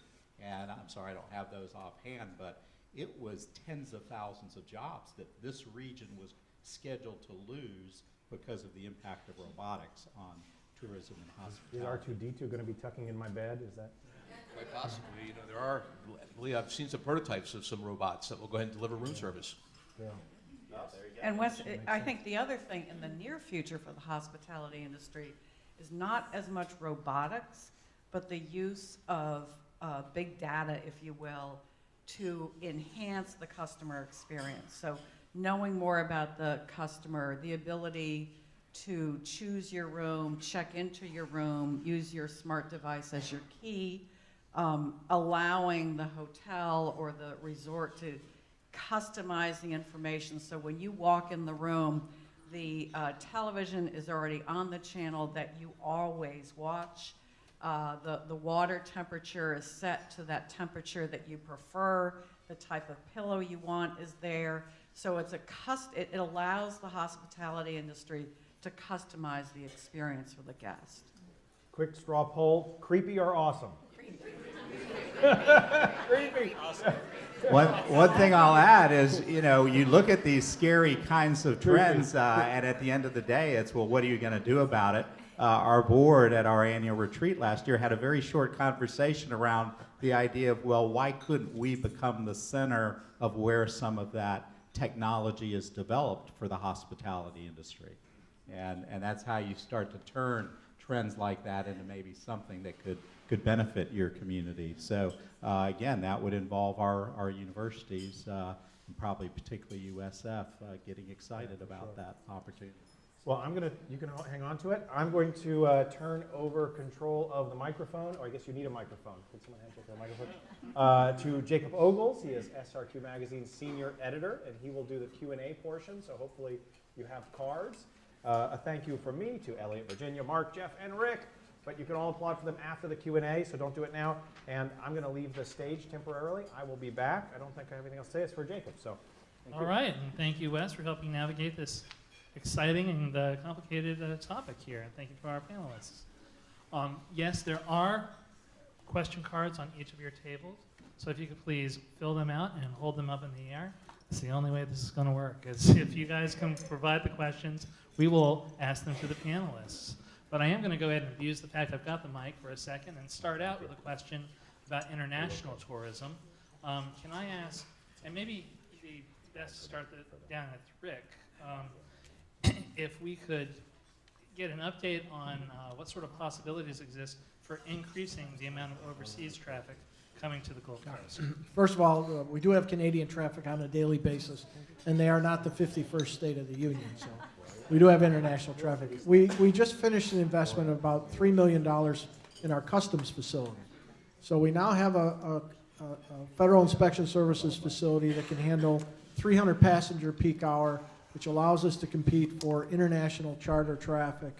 And I'm sorry, I don't have those offhand, but it was tens of thousands of jobs that this region was scheduled to lose because of the impact of robotics on tourism and hospitality. Is R2-D2 going to be tucking in my bed? Is that? Quite possibly. You know, there are, I believe I've seen some prototypes of some robots that will go ahead and deliver room service. Yeah. And Wes, I think the other thing in the near future for the hospitality industry is not as much robotics, but the use of big data, if you will, to enhance the customer experience. So knowing more about the customer, the ability to choose your room, check into your room, use your smart device as your key, allowing the hotel or the resort to customize the information. So when you walk in the room, the television is already on the channel that you always watch. The water temperature is set to that temperature that you prefer. The type of pillow you want is there. So it's it allows the hospitality industry to customize the experience for the guest. Quick straw poll, creepy or awesome? Creepy. Awesome. One thing I'll add is, you know, you look at these scary kinds of trends, and at the end of the day, it's, well, what are you going to do about it? Our board at our annual retreat last year had a very short conversation around the idea of, well, why couldn't we become the center of where some of that technology is developed for the hospitality industry? And that's how you start to turn trends like that into maybe something that could benefit your community. So again, that would involve our universities, and probably particularly USF, getting excited about that opportunity. Well, you can hang on to it. I'm going to turn over control of the microphone, or I guess you need a microphone. Could someone hand Jacob a microphone? To Jacob Ogles. He is SRQ Magazine's senior editor, and he will do the Q&A portion, so hopefully you have cards. A thank you from me to Elliot, Virginia, Mark, Jeff, and Rick, but you can all applaud for them after the Q&A, so don't do it now. And I'm going to leave the stage temporarily. I will be back. I don't think I have anything else to say. It's for Jacob, so thank you. All right, and thank you, Wes, for helping navigate this exciting and complicated topic here. And thank you to our panelists. Yes, there are question cards on each of your tables, so if you could please fill them out and hold them up in the air. It's the only way this is going to work, is if you guys can provide the questions, we will ask them to the panelists. But I am going to go ahead and abuse the fact I've got the mic for a second and start out with a question about international tourism. Can I ask, and maybe it'd be best to start down at Rick, if we could get an update on what sort of possibilities exist for increasing the amount of overseas traffic coming to the Gulf Coast. First of all, we do have Canadian traffic on a daily basis, and they are not the 51st state of the union, so we do have international traffic. We just finished an investment of about $3 million in our customs facility. So we now have a Federal Inspection Services facility that can handle 300 passenger peak hour, which allows us to compete for international charter traffic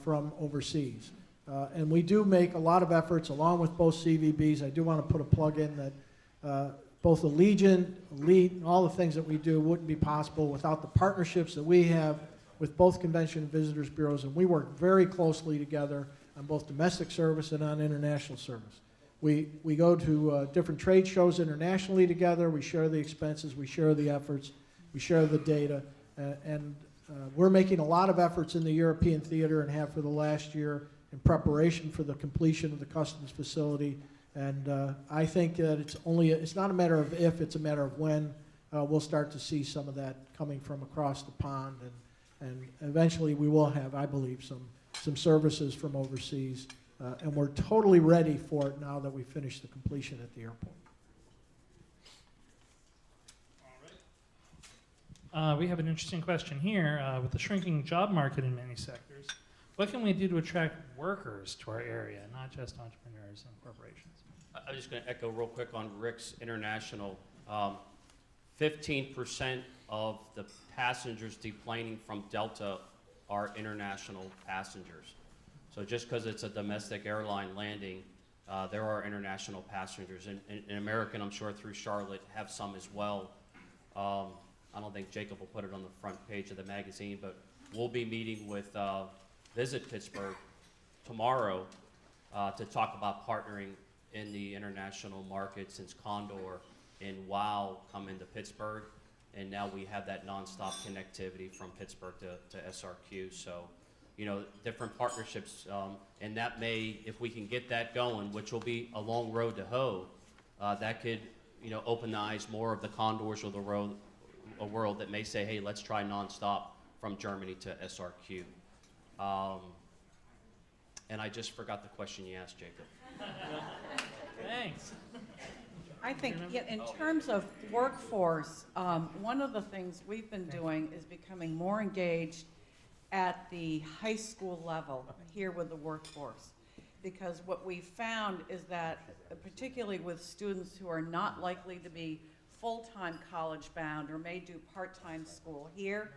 from overseas. And we do make a lot of efforts along with both CVBs. I do want to put a plug in that both Allegiant, Elite, and all the things that we do wouldn't be possible without the partnerships that we have with both Convention and Visitors Bureaus, and we work very closely together on both domestic service and on international service. We go to different trade shows internationally together. We share the expenses. We share the efforts. We share the data. And we're making a lot of efforts in the European theater and have for the last year in preparation for the completion of the customs facility. And I think that it's not a matter of if, it's a matter of when we'll start to see some of that coming from across the pond. And eventually we will have, I believe, some services from overseas. And we're totally ready for it now that we've finished the completion at the airport. We have an interesting question here. With the shrinking job market in many sectors, what can we do to attract workers to our area, not just entrepreneurs and corporations? I'm just going to echo real quick on Rick's international. 15% of the passengers deplaning from Delta are international passengers. So just because it's a domestic airline landing, there are international passengers. And American, I'm sure through Charlotte, have some as well. I don't think Jacob will put it on the front page of the magazine, but we'll be meeting with Visit Pittsburgh tomorrow to talk about partnering in the international market, since Condor and WOW come into Pittsburgh, and now we have that nonstop connectivity from Pittsburgh to SRQ. So, you know, different partnerships, and that may, if we can get that going, which will be a long road to hoe, that could, you know, open the eyes more of the Condors of the road. A world that may say, hey, let's try nonstop from Germany to SRQ. And I just forgot the question you asked, Jacob. Thanks. I think in terms of workforce, one of the things we've been doing is becoming more engaged at the high school level here with the workforce. Because what we found is that, particularly with students who are not likely to be full-time college bound or may do part-time school here,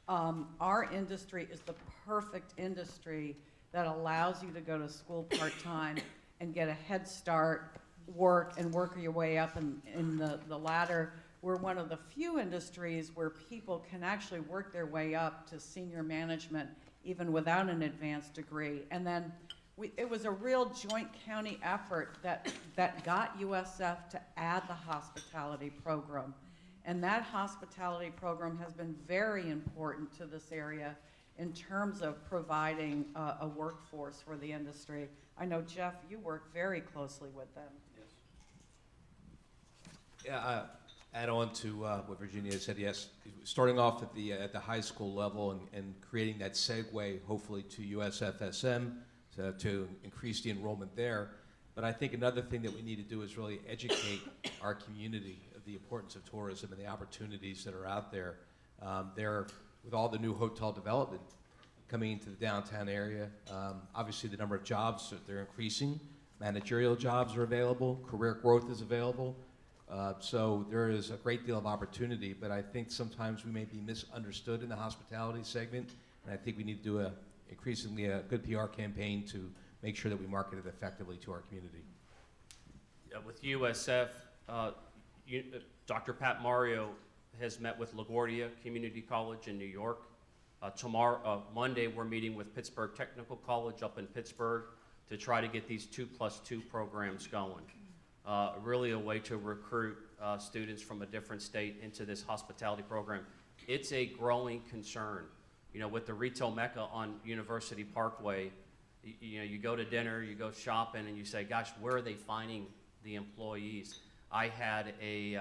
our industry is the perfect industry that allows you to go to school part-time and get a head start, work your way up in the ladder. We're one of the few industries where people can actually work their way up to senior management even without an advanced degree. And then it was a real joint county effort that got USF to add the hospitality program. And that hospitality program has been very important to this area in terms of providing a workforce for the industry. I know, Jeff, you work very closely with them. Yeah, add on to what Virginia said, yes, starting off at the high school level and creating that segue, hopefully, to USFSM to increase the enrollment there. But I think another thing that we need to do is really educate our community of the importance of tourism and the opportunities that are out there. With all the new hotel development coming into the downtown area, obviously the number of jobs, they're increasing. Managerial jobs are available, career growth is available. So there is a great deal of opportunity, but I think sometimes we may be misunderstood in the hospitality segment, and I think we need to do increasingly a good PR campaign to make sure that we market it effectively to our community. With USF, Dr. Pat Mario has met with LaGuardia Community College in New York. Monday, we're meeting with Pittsburgh Technical College up in Pittsburgh to try to get these 2+2 programs going. Really a way to recruit students from a different state into this hospitality program. It's a growing concern. You know, with the retail mecca on University Parkway, you go to dinner, you go shopping, and you say, gosh, where are they finding the employees? I had a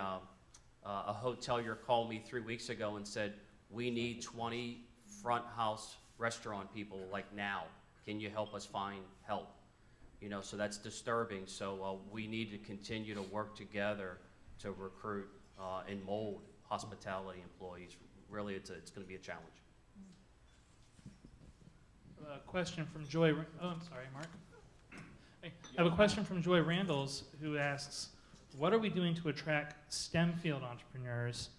hotelier call me 3 weeks ago and said, we need 20 front house restaurant people like now. Can you help us find help? You know, so that's disturbing. So we need to continue to work together to recruit and mold hospitality employees. Really, it's going to be a challenge. A question from Joy. Oh, I'm sorry, Mark. I have a question from Joy Randalls, who asks, what are we doing to attract STEM field entrepreneurs,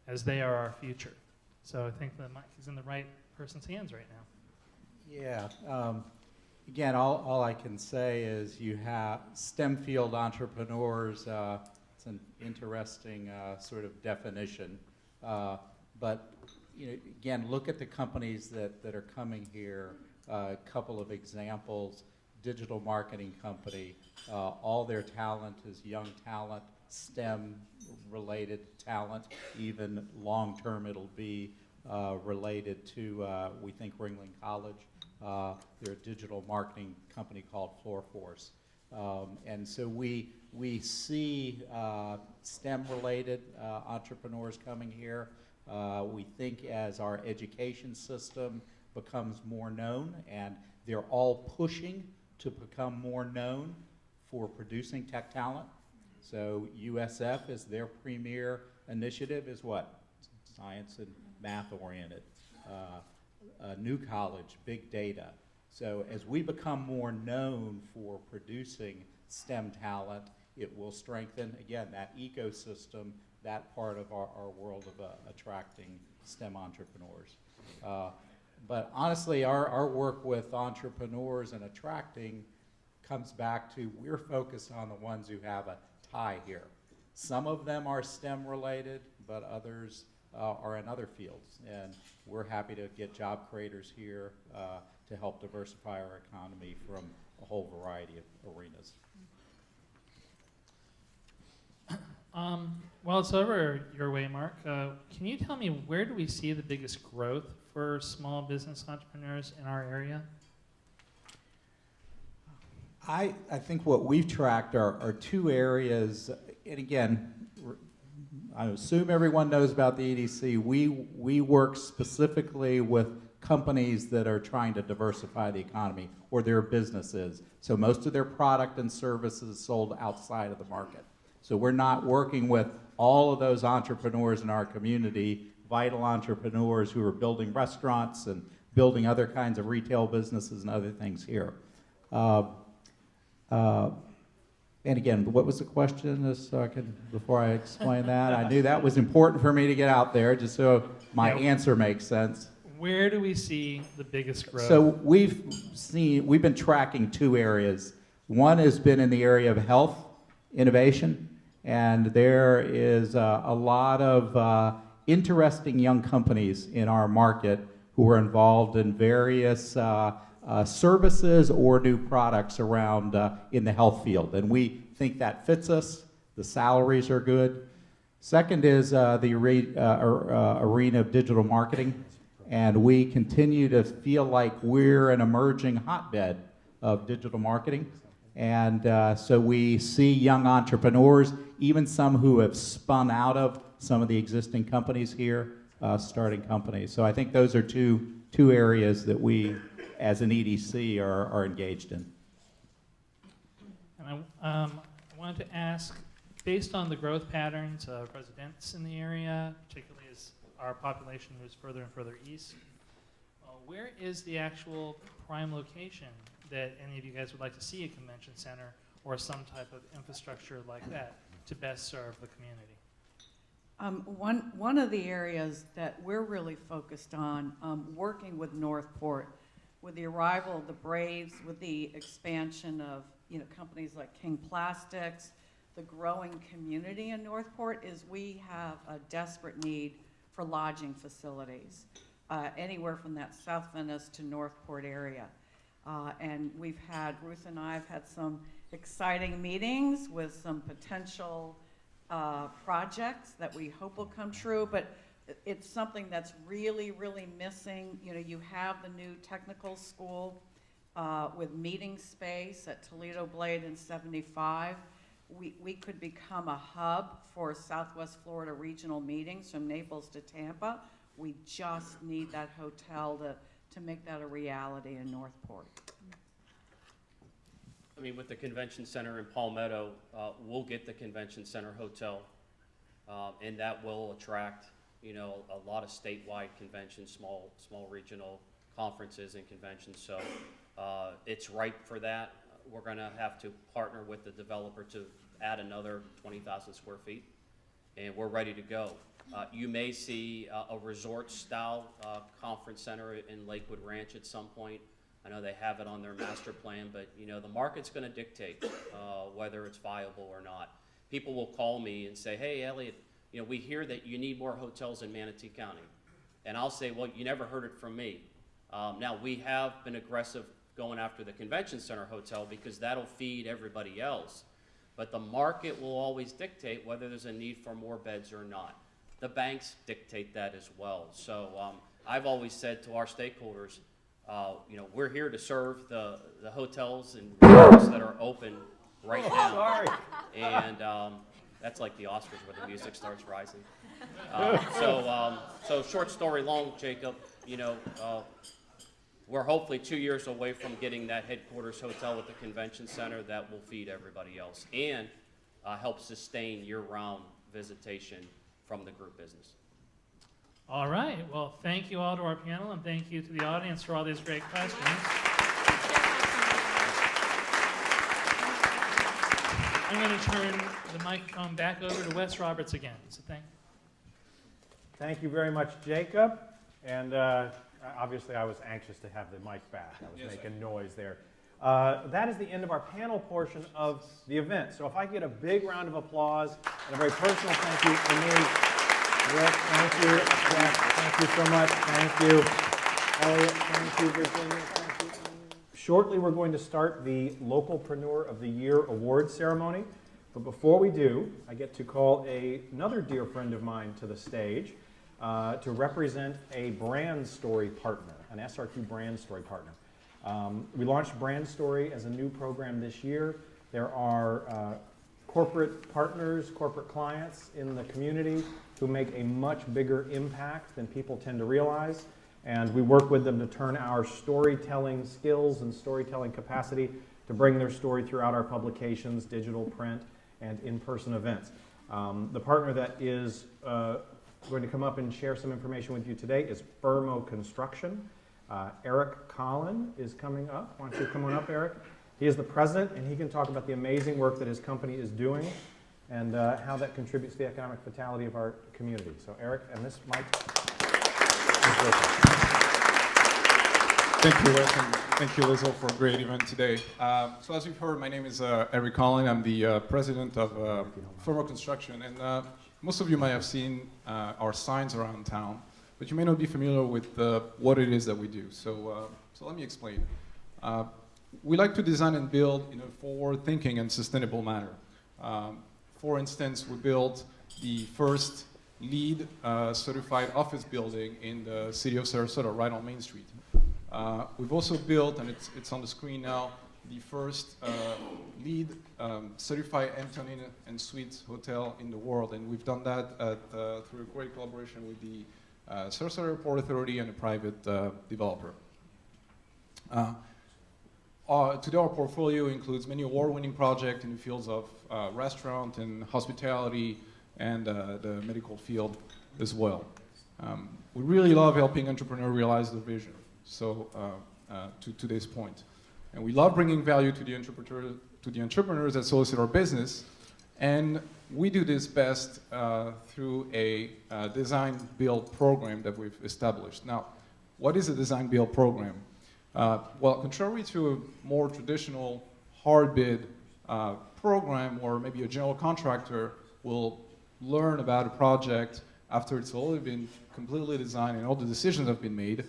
as they are our future? So I think the mic is in the right person's hands right now. Yeah. Again, all I can say is you have STEM field entrepreneurs. It's an interesting sort of definition. But again, look at the companies that are coming here. A couple of examples: digital marketing company. All their talent is young talent, STEM-related talent. Even long-term, it'll be related to, we think, Ringling College. They're a digital marketing company called Floorforce. And so we see STEM-related entrepreneurs coming here. We think as our education system becomes more known, and they're all pushing to become more known for producing tech talent. So USF is their premier initiative is what? Science and math oriented. New college, big data. So as we become more known for producing STEM talent, it will strengthen, again, that ecosystem, that part of our world of attracting STEM entrepreneurs. But honestly, our work with entrepreneurs and attracting comes back to we're focused on the ones who have a tie here. Some of them are STEM related, but others are in other fields. And we're happy to get job creators here to help diversify our economy from a whole variety of arenas. While it's over your way, Mark, can you tell me where do we see the biggest growth for small business entrepreneurs in our area? I think what we've tracked are two areas, and again, I assume everyone knows about the EDC. We work specifically with companies that are trying to diversify the economy or their businesses. So most of their product and services sold outside of the market. So we're not working with all of those entrepreneurs in our community, vital entrepreneurs who are building restaurants and building other kinds of retail businesses and other things here. And again, what was the question? So I can, before I explain that, I knew that was important for me to get out there, just so my answer makes sense. Where do we see the biggest growth? So we've been tracking two areas. One has been in the area of health innovation, and there is a lot of interesting young companies in our market who are involved in various services or new products around in the health field. And we think that fits us. The salaries are good. Second is the arena of digital marketing. And we continue to feel like we're an emerging hotbed of digital marketing. And so we see young entrepreneurs, even some who have spun out of some of the existing companies here, starting companies. So I think those are two areas that we, as an EDC, are engaged in. And I wanted to ask, based on the growth patterns of residents in the area, particularly as our population moves further and further east, where is the actual prime location that any of you guys would like to see a convention center or some type of infrastructure like that to best serve the community? One of the areas that we're really focused on, working with Northport, with the arrival of the Braves, with the expansion of companies like King Plastics, the growing community in Northport, is we have a desperate need for lodging facilities, anywhere from that South Venice to Northport area. And Ruth and I have had some exciting meetings with some potential projects that we hope will come true, but it's something that's really, really missing. You have the new technical school with meeting space at Toledo Blade and 75. We could become a hub for Southwest Florida regional meetings from Naples to Tampa. We just need that hotel to make that a reality in Northport. I mean, with the convention center in Palmetto, we'll get the convention center hotel, and that will attract, a lot of statewide conventions, small regional conferences and conventions. So it's ripe for that. We're going to have to partner with the developer to add another 20,000 square feet, and we're ready to go. You may see a resort-style conference center in Lakewood Ranch at some point. I know they have it on their master plan, but the market's going to dictate whether it's viable or not. People will call me and say, "Hey, Elliot, we hear that you need more hotels in Manatee County," and I'll say, "Well, you never heard it from me." Now we have been aggressive going after the convention center hotel because that'll feed everybody else, but the market will always dictate whether there's a need for more beds or not. The banks dictate that as well. So I've always said to our stakeholders, we're here to serve the hotels and resorts that are open right now. Sorry. And that's like the Oscars where the music starts rising. So short story long, Jacob, we're hopefully 2 years away from getting that headquarters hotel with the convention center that will feed everybody else and help sustain year-round visitation from the group business. All right. Well, thank you all to our panel, and thank you to the audience for all these great questions. I'm going to turn the microphone back over to Wes Roberts again. So Thank you very much, Jacob. And obviously, I was anxious to have the mic back. I was making noise there. That is the end of our panel portion of the event. So if I get a big round of applause and a very personal thank you for me, Rick, thank you, Jeff, thank you so much, thank you, Elliot, thank you, Virginia, thank you. Shortly, we're going to start the Localpreneur of the Year award ceremony. But before we do, I get to call another dear friend of mine to the stage to represent a brand story partner, an SRQ brand story partner. We launched Brand Story as a new program this year. There are corporate partners, corporate clients in the community who make a much bigger impact than people tend to realize. And we work with them to turn our storytelling skills and storytelling capacity to bring their story throughout our publications, digital, print, and in-person events. The partner that is going to come up and share some information with you today is Firmo Construction. Eric Collin is coming up. Why don't you come on up, Eric? He is the president, and he can talk about the amazing work that his company is doing and how that contributes to the economic vitality of our community. So, Eric, and this mic is yours. Thank you, Wes, and thank you, Lizzo, for a great event today. So as you've heard, my name is Eric Collin. I'm the president of Firmo Construction, and most of you might have seen our signs around town, but you may not be familiar with what it is that we do. So let me explain. We like to design and build in a forward-thinking and sustainable manner. For instance, we built the first LEED certified office building in the city of Sarasota, right on Main Street. We've also built, and it's on the screen now, the first LEED certified Antonin and Suites hotel in the world, and we've done that through a great collaboration with the Sarasota Airport Authority and a private developer. Today our portfolio includes many award-winning projects in the fields of restaurant and hospitality and the medical field as well. We really love helping entrepreneurs realize their vision, so to this point. And we love bringing value to the entrepreneurs that solicit our business, and we do this best through a design-build program that we've established. Now, what is a design-build program? Well, contrary to a more traditional hard bid program, or maybe a general contractor will learn about a project after it's already been completely designed and all the decisions have been made,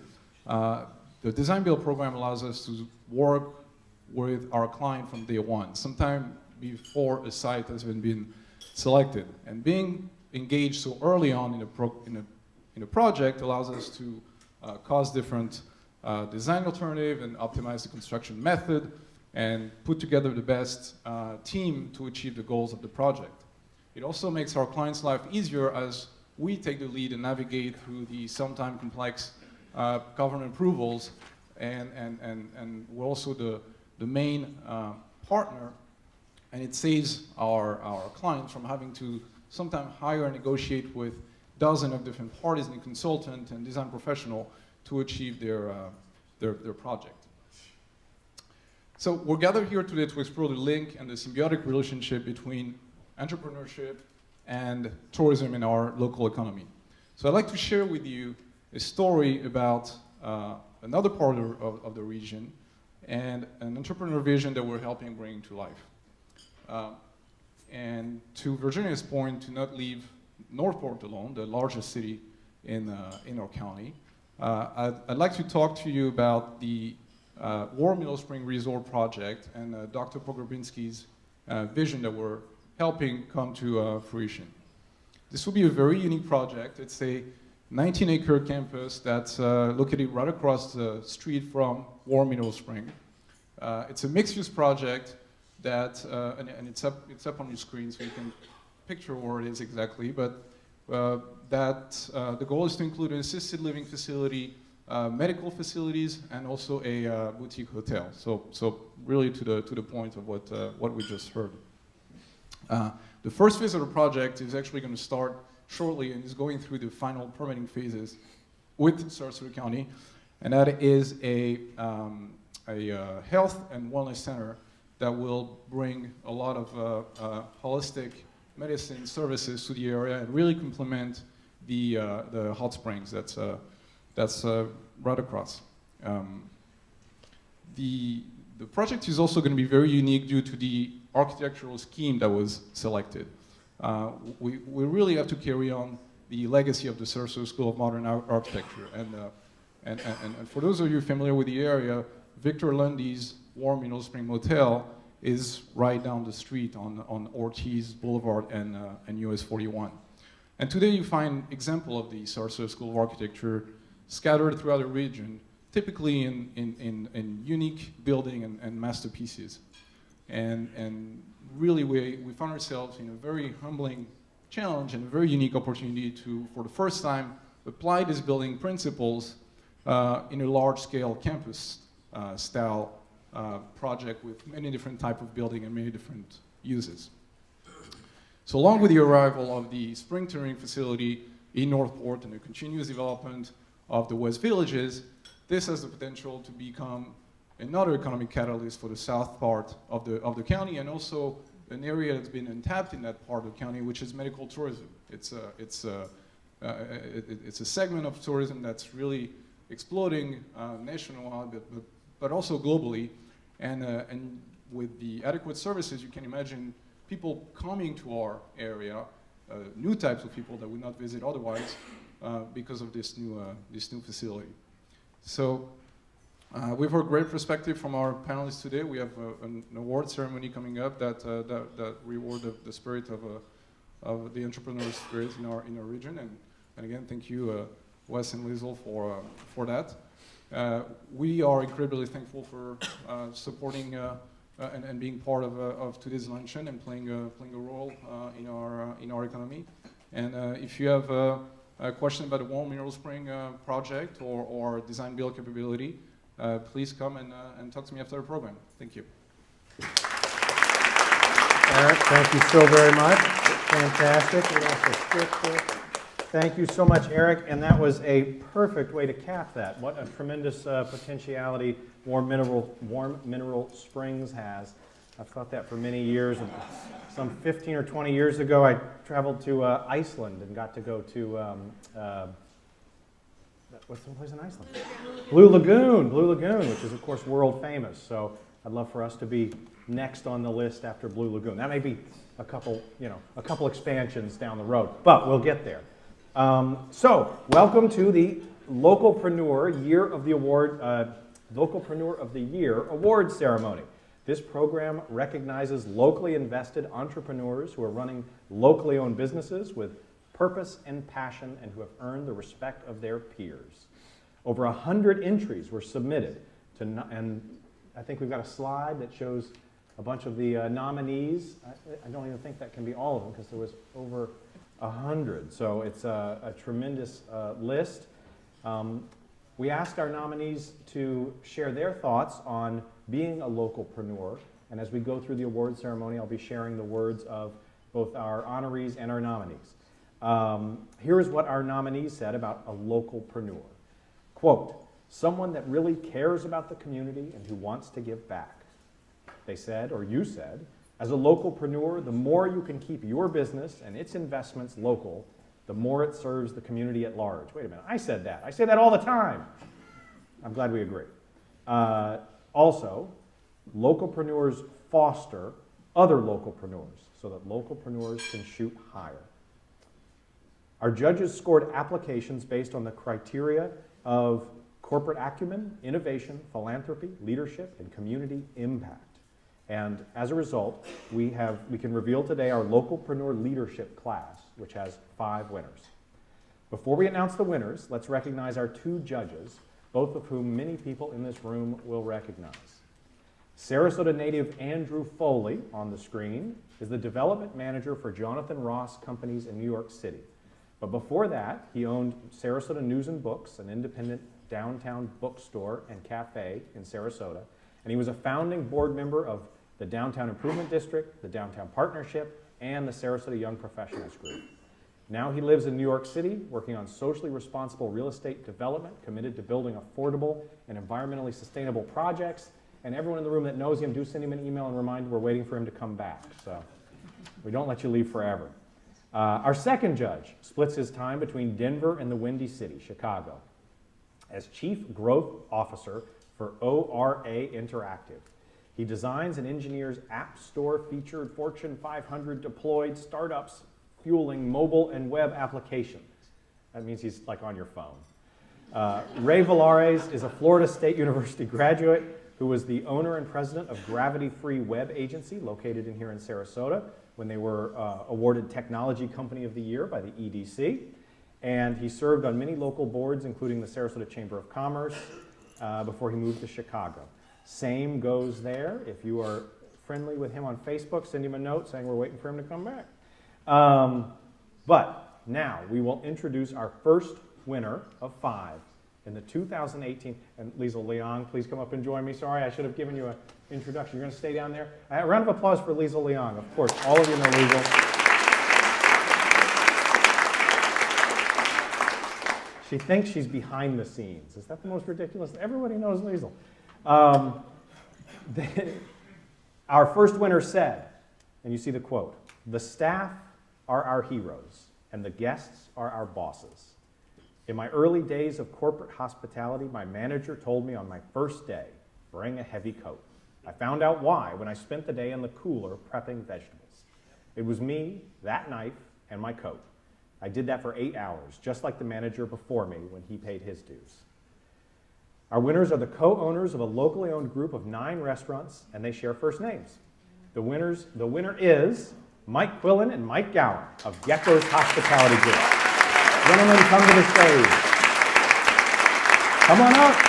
the design build program allows us to work with our client from day one, sometime before a site has been selected. And being engaged so early on in a project allows us to cause different design alternative and optimize the construction method and put together the best team to achieve the goals of the project. It also makes our client's life easier as we take the lead and navigate through the sometimes complex government approvals, and we're also the main partner, and it saves our clients from having to sometimes hire and negotiate with dozens of different parties and consultant and design professional to achieve their project. So we're gathered here today to explore the link and the symbiotic relationship between entrepreneurship and tourism in our local economy. So I'd like to share with you a story about another part of the region and an entrepreneur vision that we're helping bring to life. And to Virginia's point, to not leave Northport alone, the largest city in our county, I'd like to talk to you about the War Middle Spring Resort project and Dr. Pogrebinski's vision that we're helping come to fruition. This will be a very unique project. It's a 19-acre campus that's located right across the street from War Middle Spring. It's a mixed-use project that, and it's up on your screen so you can picture where it is exactly, but the goal is to include an assisted living facility, medical facilities, and also a boutique hotel. So really to the point of what we just heard. The first phase of the project is actually going to start shortly and is going through the final permitting phases with Sarasota County, and that is a health and wellness center that will bring a lot of holistic medicine services to the area and really complement the hot springs that's right across. The project is also going to be very unique due to the architectural scheme that was selected. We really have to carry on the legacy of the Sarasota School of Modern Architecture. And for those of you familiar with the area, Victor Lundy's War Middle Spring Motel is right down the street on Ortiz Boulevard and US 41. And today you find example of the Sarasota School of Architecture scattered throughout the region, typically in unique building and masterpieces. And really we found ourselves in a very humbling challenge and a very unique opportunity to, for the first time, apply these building principles in a large-scale campus style project with many different types of building and many different uses. So along with the arrival of the spring touring facility in Northport and the continuous development of the West Villages, this has the potential to become another economic catalyst for the south part of the county, and also an area that's been untapped in that part of the county, which is medical tourism. It's a segment of tourism that's really exploding nationwide, but also globally. And with the adequate services, you can imagine people coming to our area, new types of people that would not visit otherwise, because of this new facility. So We've heard great perspective from our panelists today. We have an award ceremony coming up that reward the spirit of the entrepreneurial spirit in our region. And again, thank you, Wes and Liesl, for that. We are incredibly thankful for supporting and being part of today's luncheon and playing a role in our economy. And if you have a question about the Warm Mineral Spring project or design build capability, please come and talk to me after the program. Thank you. Eric, thank you so very much. Fantastic. We also switched here. Thank you so much, Eric. And that was a perfect way to cap that. What a tremendous potentiality Warm Mineral Springs has. I've thought that for many years. And some 15 or 20 years ago, I traveled to Iceland and got to go to, what's the place in Iceland? Blue Lagoon, which is, of course, world famous. So I'd love for us to be next on the list after Blue Lagoon. That may be a couple expansions down the road, but we'll get there. So welcome to the Localpreneur Localpreneur of the Year award ceremony. This program recognizes locally invested entrepreneurs who are running locally owned businesses with purpose and passion and who have earned the respect of their peers. Over 100 entries were submitted and I think we've got a slide that shows a bunch of the nominees. I don't even think that can be all of them because there was over 100. So it's a tremendous list. We asked our nominees to share their thoughts on being a localpreneur. And as we go through the award ceremony, I'll be sharing the words of both our honorees and our nominees. Here is what our nominees said about a localpreneur. Quote, someone that really cares about the community and who wants to give back. They said, or you said, as a localpreneur, the more you can keep your business and its investments local, the more it serves the community at large. Wait a minute, I said that. I say that all the time. I'm glad we agree. Also, localpreneurs foster other localpreneurs so that localpreneurs can shoot higher. Our judges scored applications based on the criteria of corporate acumen, innovation, philanthropy, leadership, and community impact. And as a result, we can reveal today our Localpreneur Leadership class, which has 5 winners. Before we announce the winners, let's recognize our 2 judges, both of whom many people in this room will recognize. Sarasota native Andrew Foley, on the screen, is the development manager for Jonathan Ross Companies in New York City. But before that, he owned Sarasota News and Books, an independent downtown bookstore and cafe in Sarasota. And he was a founding board member of the Downtown Improvement District, the Downtown Partnership, and the Sarasota Young Professionals Group. Now he lives in New York City, working on socially responsible real estate development, committed to building affordable and environmentally sustainable projects. And everyone in the room that knows him, do send him an email and remind him we're waiting for him to come back. So we don't let you leave forever. Our second judge splits his time between Denver and the Windy City, Chicago, as Chief Growth Officer for ORA Interactive. He designs and engineers App Store featured Fortune 500 deployed startups fueling mobile and web applications. That means he's like on your phone. Ray Valares is a Florida State University graduate who was the owner and president of Gravity Free Web Agency located in here in Sarasota when they were awarded Technology Company of the Year by the EDC. And he served on many local boards, including the Sarasota Chamber of Commerce, before he moved to Chicago. Same goes there. If you are friendly with him on Facebook, send him a note saying we're waiting for him to come back. But now we will introduce our first winner of 5 in the 2018, and Liesl Leong, please come up and join me. Sorry, I should have given you an introduction. You're going to stay down there. A round of applause for Liesl Leong. Of course, all of you know Liesl. She thinks she's behind the scenes. Is that the most ridiculous? Everybody knows Liesl. Our first winner said, and you see the quote, "The staff are our heroes, and the guests are our bosses. In my early days of corporate hospitality, my manager told me on my first day, bring a heavy coat. I found out why when I spent the day in the cooler prepping vegetables. It was me, that knife, and my coat. I did that for 8 hours, just like the manager before me when he paid his dues." Our winners are the co-owners of a locally owned group of 9 restaurants, and they share first names. The winner is Mike Quillen and Mike Gowan of Gecko's Hospitality Group. Gentlemen, come to the stage. Come on up.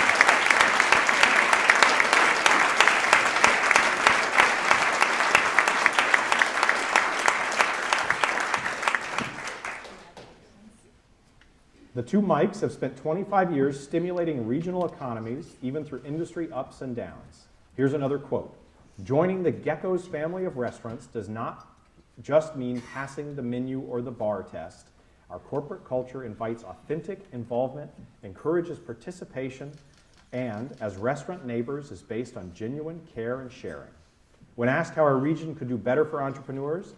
The two Mikes have spent 25 years stimulating regional economies, even through industry ups and downs. Here's another quote. Joining the Gecko's family of restaurants does not just mean passing the menu or the bar test. Our corporate culture invites authentic involvement, encourages participation, and, as restaurant neighbors, is based on genuine care and sharing. When asked how our region could do better for entrepreneurs,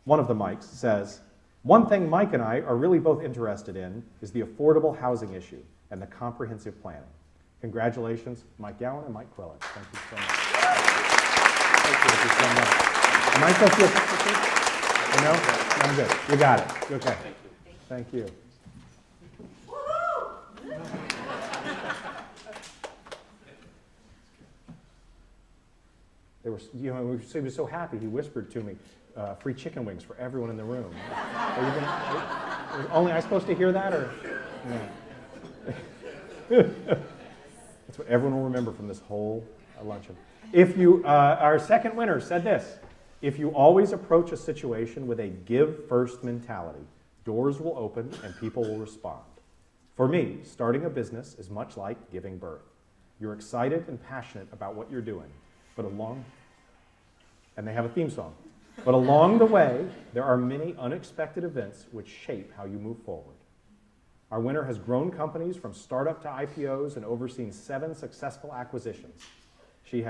one of the Mikes says, "One thing Mike and I are really both interested in is the affordable housing issue and the comprehensive planning." Congratulations, Mike Gowan and Mike Quillen. Thank you so much. Thank you so much. Am I supposed to do a picture? No? I'm good. You got it. Okay. Thank you. They were, he was so happy. He whispered to me, "Free chicken wings for everyone in the room." Was only I supposed to hear that, or? No. That's what everyone will remember from this whole luncheon. If you, our second winner said this: "If you always approach a situation with a give first mentality, doors will open and people will respond. For me, starting a business is much like giving birth. You're excited and passionate about what you're doing, but and they have a theme song. But along the way, there are many unexpected events which shape how you move forward." Our winner has grown companies from startup to IPOs and overseen 7 successful acquisitions. She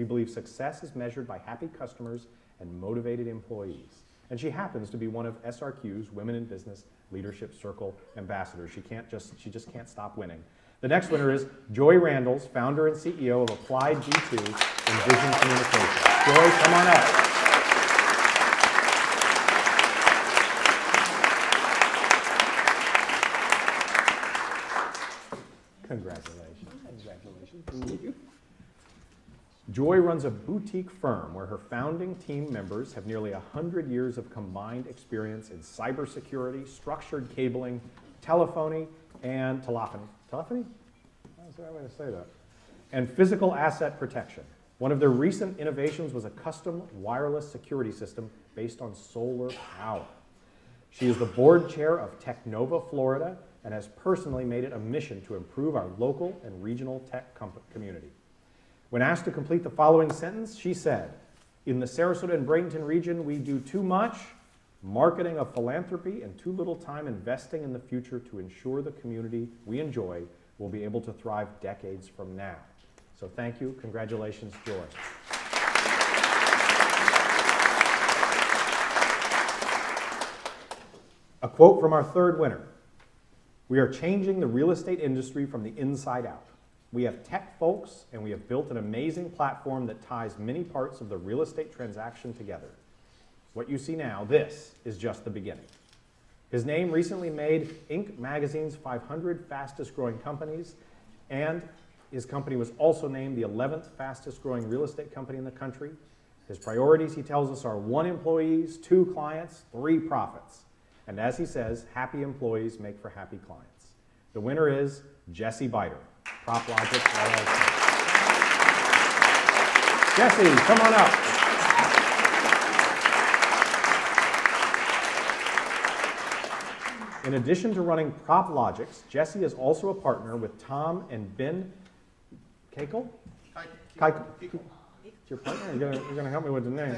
believes success is measured by happy customers and motivated employees. And she happens to be one of SRQ's Women in Business Leadership Circle ambassadors. She just can't stop winning. The next winner is Joy Randalls, founder and CEO of Applied B2 in Vision Communications. Joy, come on up. Congratulations. Joy runs a boutique firm where her founding team members have nearly 100 years of combined experience in cybersecurity, structured cabling, telephony, and telephony. Telephony? How's the right way to say that? And physical asset protection. One of their recent innovations was a custom wireless security system based on solar power. She is the board chair of Technova Florida and has personally made it a mission to improve our local and regional tech community. When asked to complete the following sentence, she said, "In the Sarasota and Bradenton region, we do too much marketing of philanthropy and too little time investing in the future to ensure the community we enjoy will be able to thrive decades from now." So thank you. Congratulations, Joy. A quote from our third winner. "We are changing the real estate industry from the inside out. We have tech folks, and we have built an amazing platform that ties many parts of the real estate transaction together. What you see now, this is just the beginning." His name recently made Inc. magazine's 500 fastest growing companies, and his company was also named the 11th fastest growing real estate company in the country. His priorities, he tells us, are 1 employees, 2 clients, 3 profits. And as he says, happy employees make for happy clients. The winner is Jesse Biter, PropLogic LLC. Jesse, come on up. In addition to running PropLogics, Jesse is also a partner with Tom and Ben Kekel? Kekel. Your partner? You're going to help me with the name.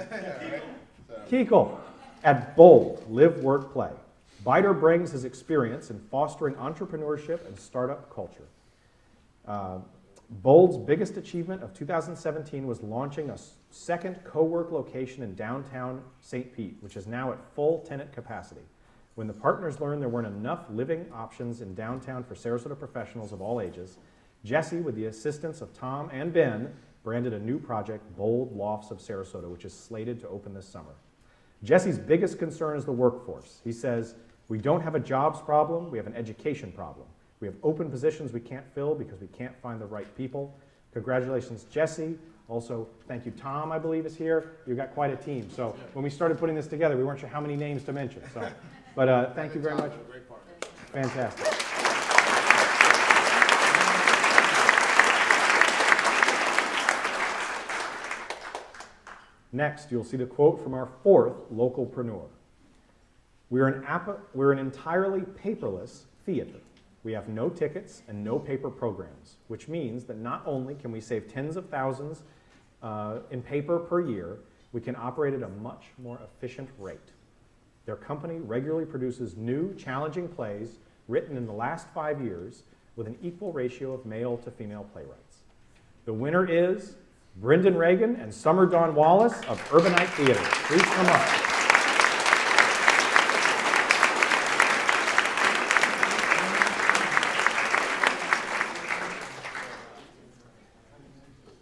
Kekel at Bold, Live, Work, Play. Biter brings his experience in fostering entrepreneurship and startup culture. Bold's biggest achievement of 2017 was launching a second co-work location in downtown St. Pete, which is now at full tenant capacity. When the partners learned there weren't enough living options in downtown for Sarasota professionals of all ages, Jesse, with the assistance of Tom and Ben, branded a new project, Bold Lofts of Sarasota, which is slated to open this summer. Jesse's biggest concern is the workforce. He says, "We don't have a jobs problem, we have an education problem. We have open positions we can't fill because we can't find the right people. Congratulations, Jesse. Also, thank you, Tom, I believe, is here. You've got quite a team. So when we started putting this together, we weren't sure how many names to mention. So, but thank you very much. Fantastic. Next, you'll see the quote from our fourth Localpreneur. We're an entirely paperless theater. We have no tickets and no paper programs, which means that not only can we save tens of thousands in paper per year, we can operate at a much more efficient rate. Their company regularly produces new, challenging plays written in the last 5 years with an equal ratio of male to female playwrights. The winner is Brendan Reagan and Summer Dawn Wallace of Urbanite Theater. Please come up.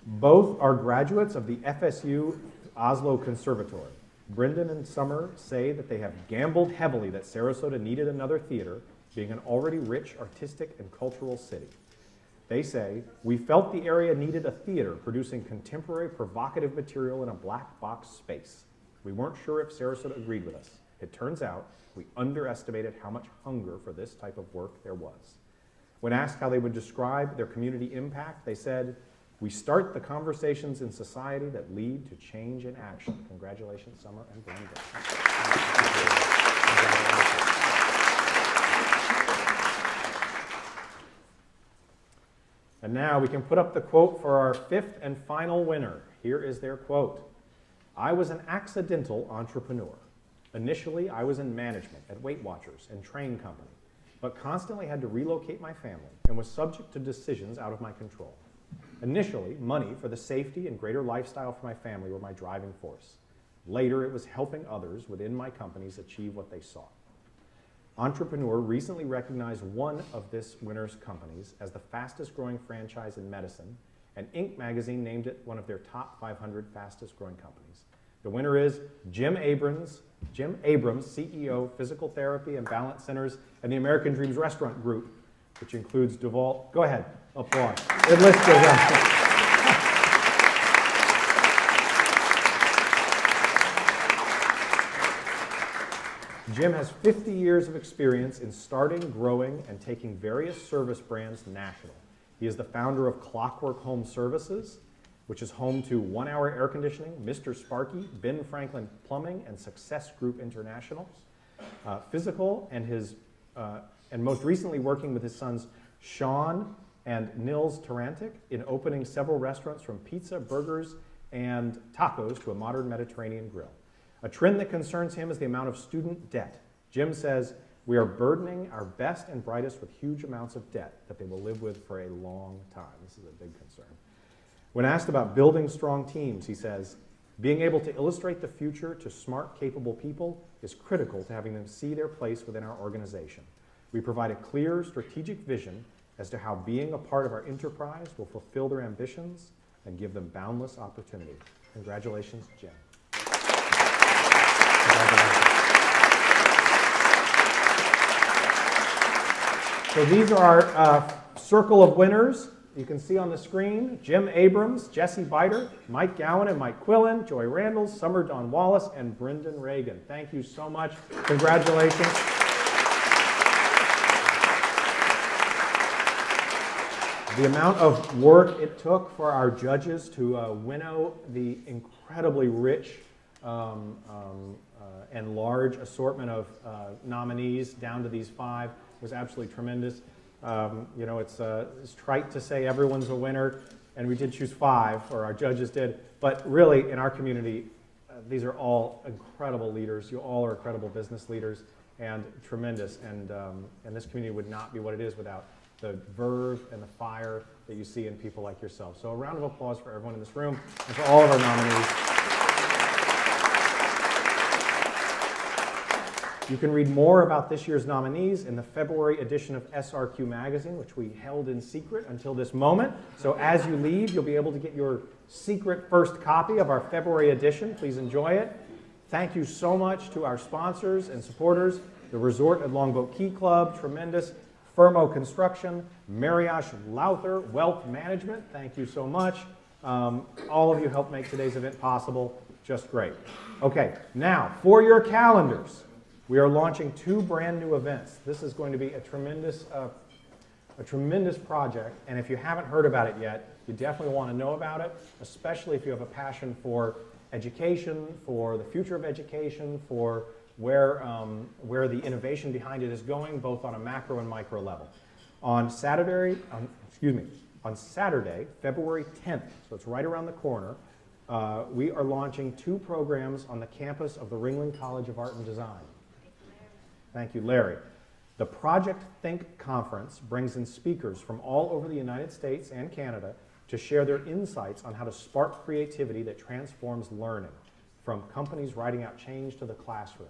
Both are graduates of the FSU Oslo Conservatory. Brendan and Summer say that they have gambled heavily that Sarasota needed another theater, being an already rich artistic and cultural city. They say, we felt the area needed a theater producing contemporary provocative material in a black box space. We weren't sure if Sarasota agreed with us. It turns out we underestimated how much hunger for this type of work there was. When asked how they would describe their community impact, they said, we start the conversations in society that lead to change and action. Congratulations, Summer and Brendan. And now we can put up the quote for our fifth and final winner. Here is their quote. I was an accidental entrepreneur. Initially, I was in management at Weight Watchers and Train Company, but constantly had to relocate my family and was subject to decisions out of my control. Initially, money for the safety and greater lifestyle for my family were my driving force. Later, it was helping others within my companies achieve what they sought. Entrepreneur recently recognized one of this winner's companies as the fastest growing franchise in medicine, and Inc. magazine named it one of their top 500 fastest growing companies. The winner is Jim Abrams, CEO, Physical Therapy and Balance Centers, and the American Dreams Restaurant Group, which includes Duval. Go ahead, applause. It lists it. Jim has 50 years of experience in starting, growing, and taking various service brands national. He is the founder of Clockwork Home Services, which is home to 1 Hour Air Conditioning, Mr. Sparky, Ben Franklin Plumbing, and Success Group International. Physical and most recently working with his sons Sean and Nils Tarantic in opening several restaurants from pizza, burgers, and tacos to a modern Mediterranean grill. A trend that concerns him is the amount of student debt. Jim says, we are burdening our best and brightest with huge amounts of debt that they will live with for a long time. This is a big concern. When asked about building strong teams, he says, being able to illustrate the future to smart, capable people is critical to having them see their place within our organization. We provide a clear, strategic vision as to how being a part of our enterprise will fulfill their ambitions and give them boundless opportunity. Congratulations, Jim. So these are our circle of winners. You can see on the screen, Jim Abrams, Jesse Biter, Mike Gowan and Mike Quillen, Joy Randall, Summer Dawn Wallace, and Brendan Reagan. Thank you so much. Congratulations. The amount of work it took for our judges to winnow the incredibly rich and large assortment of nominees down to these 5 was absolutely tremendous. It's trite to say everyone's a winner, and we did choose 5, or our judges did, but really in our community, these are all incredible leaders. You all are incredible business leaders and tremendous, and this community would not be what it is without the verve and the fire that you see in people like yourself. So a round of applause for everyone in this room and for all of our nominees. You can read more about this year's nominees in the February edition of SRQ Magazine, which we held in secret until this moment. So as you leave, you'll be able to get your secret first copy of our February edition. Please enjoy it. Thank you so much to our sponsors and supporters, the Resort at Longboat Key Club, tremendous. Firmo Construction, Mariosh Lowther Wealth Management, thank you so much. All of you helped make today's event possible. Just great. Okay, now for your calendars, we are launching 2 brand new events. This is going to be a tremendous project, and if you haven't heard about it yet, you definitely want to know about it, especially if you have a passion for education, for the future of education, for where the innovation behind it is going, both on a macro and micro level. On Saturday, February 10th, so it's right around the corner, we are launching 2 programs on the campus of the Ringling College of Art and Design. Thank you, Larry. The Project Think Conference brings in speakers from all over the United States and Canada to share their insights on how to spark creativity that transforms learning, from companies writing out change to the classroom.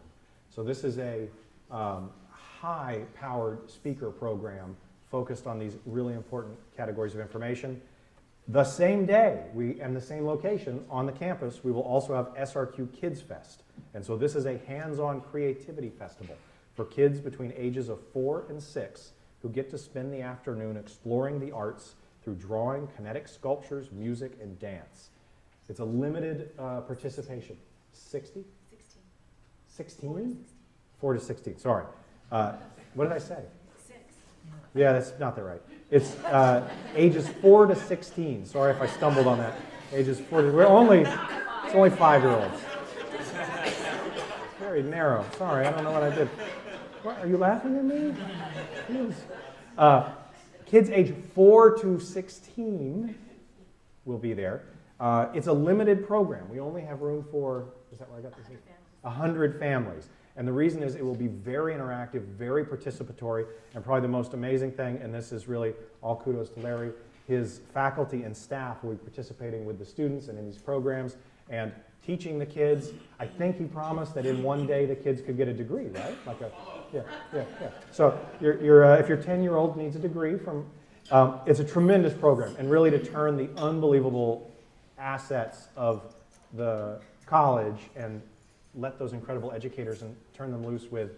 So this is a high-powered speaker program focused on these really important categories of information. The same day, and the same location on the campus, we will also have SRQ Kids Fest. And so this is a hands-on creativity festival for kids between ages of 4 and 6 who get to spend the afternoon exploring the arts through drawing, kinetic sculptures, music, and dance. It's a limited participation. 60? 16? 4 to 16, sorry. What did I say? 6. Yeah, that's not that right. It's ages 4 to 16. Sorry if I stumbled on that. Ages 4 to, it's only 5-year-olds. Very narrow. Sorry, I don't know what I did. What, are you laughing at me? Jeez. Kids age 4 to 16 will be there. It's a limited program. We only have room for, is that where I got this? 100 families. And the reason is it will be very interactive, very participatory, and probably the most amazing thing, and this is really all kudos to Larry, his faculty and staff will be participating with the students and in these programs and teaching the kids. I think he promised that in one day the kids could get a degree, right? Like a, yeah. So if your 10-year-old needs a degree from, it's a tremendous program, and really to turn the unbelievable assets of the college and let those incredible educators and turn them loose with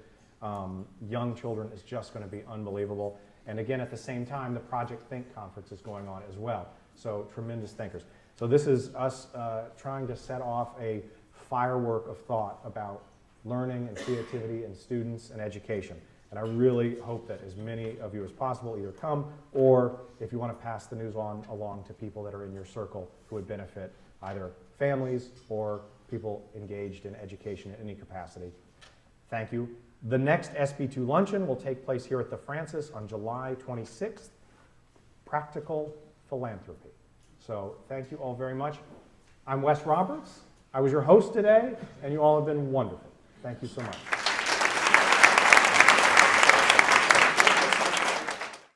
young children is just going to be unbelievable. And again, at the same time, the Project Think Conference is going on as well. So tremendous thinkers. So this is us trying to set off a firework of thought about learning and creativity and students and education. And I really hope that as many of you as possible either come, or if you want to pass the news on along to people that are in your circle who would benefit, either families or people engaged in education in any capacity. Thank you. The next SB2 luncheon will take place here at the Francis on July 26th. Practical philanthropy. So thank you all very much. I'm Wes Roberts. I was your host today, and you all have been wonderful. Thank you so much.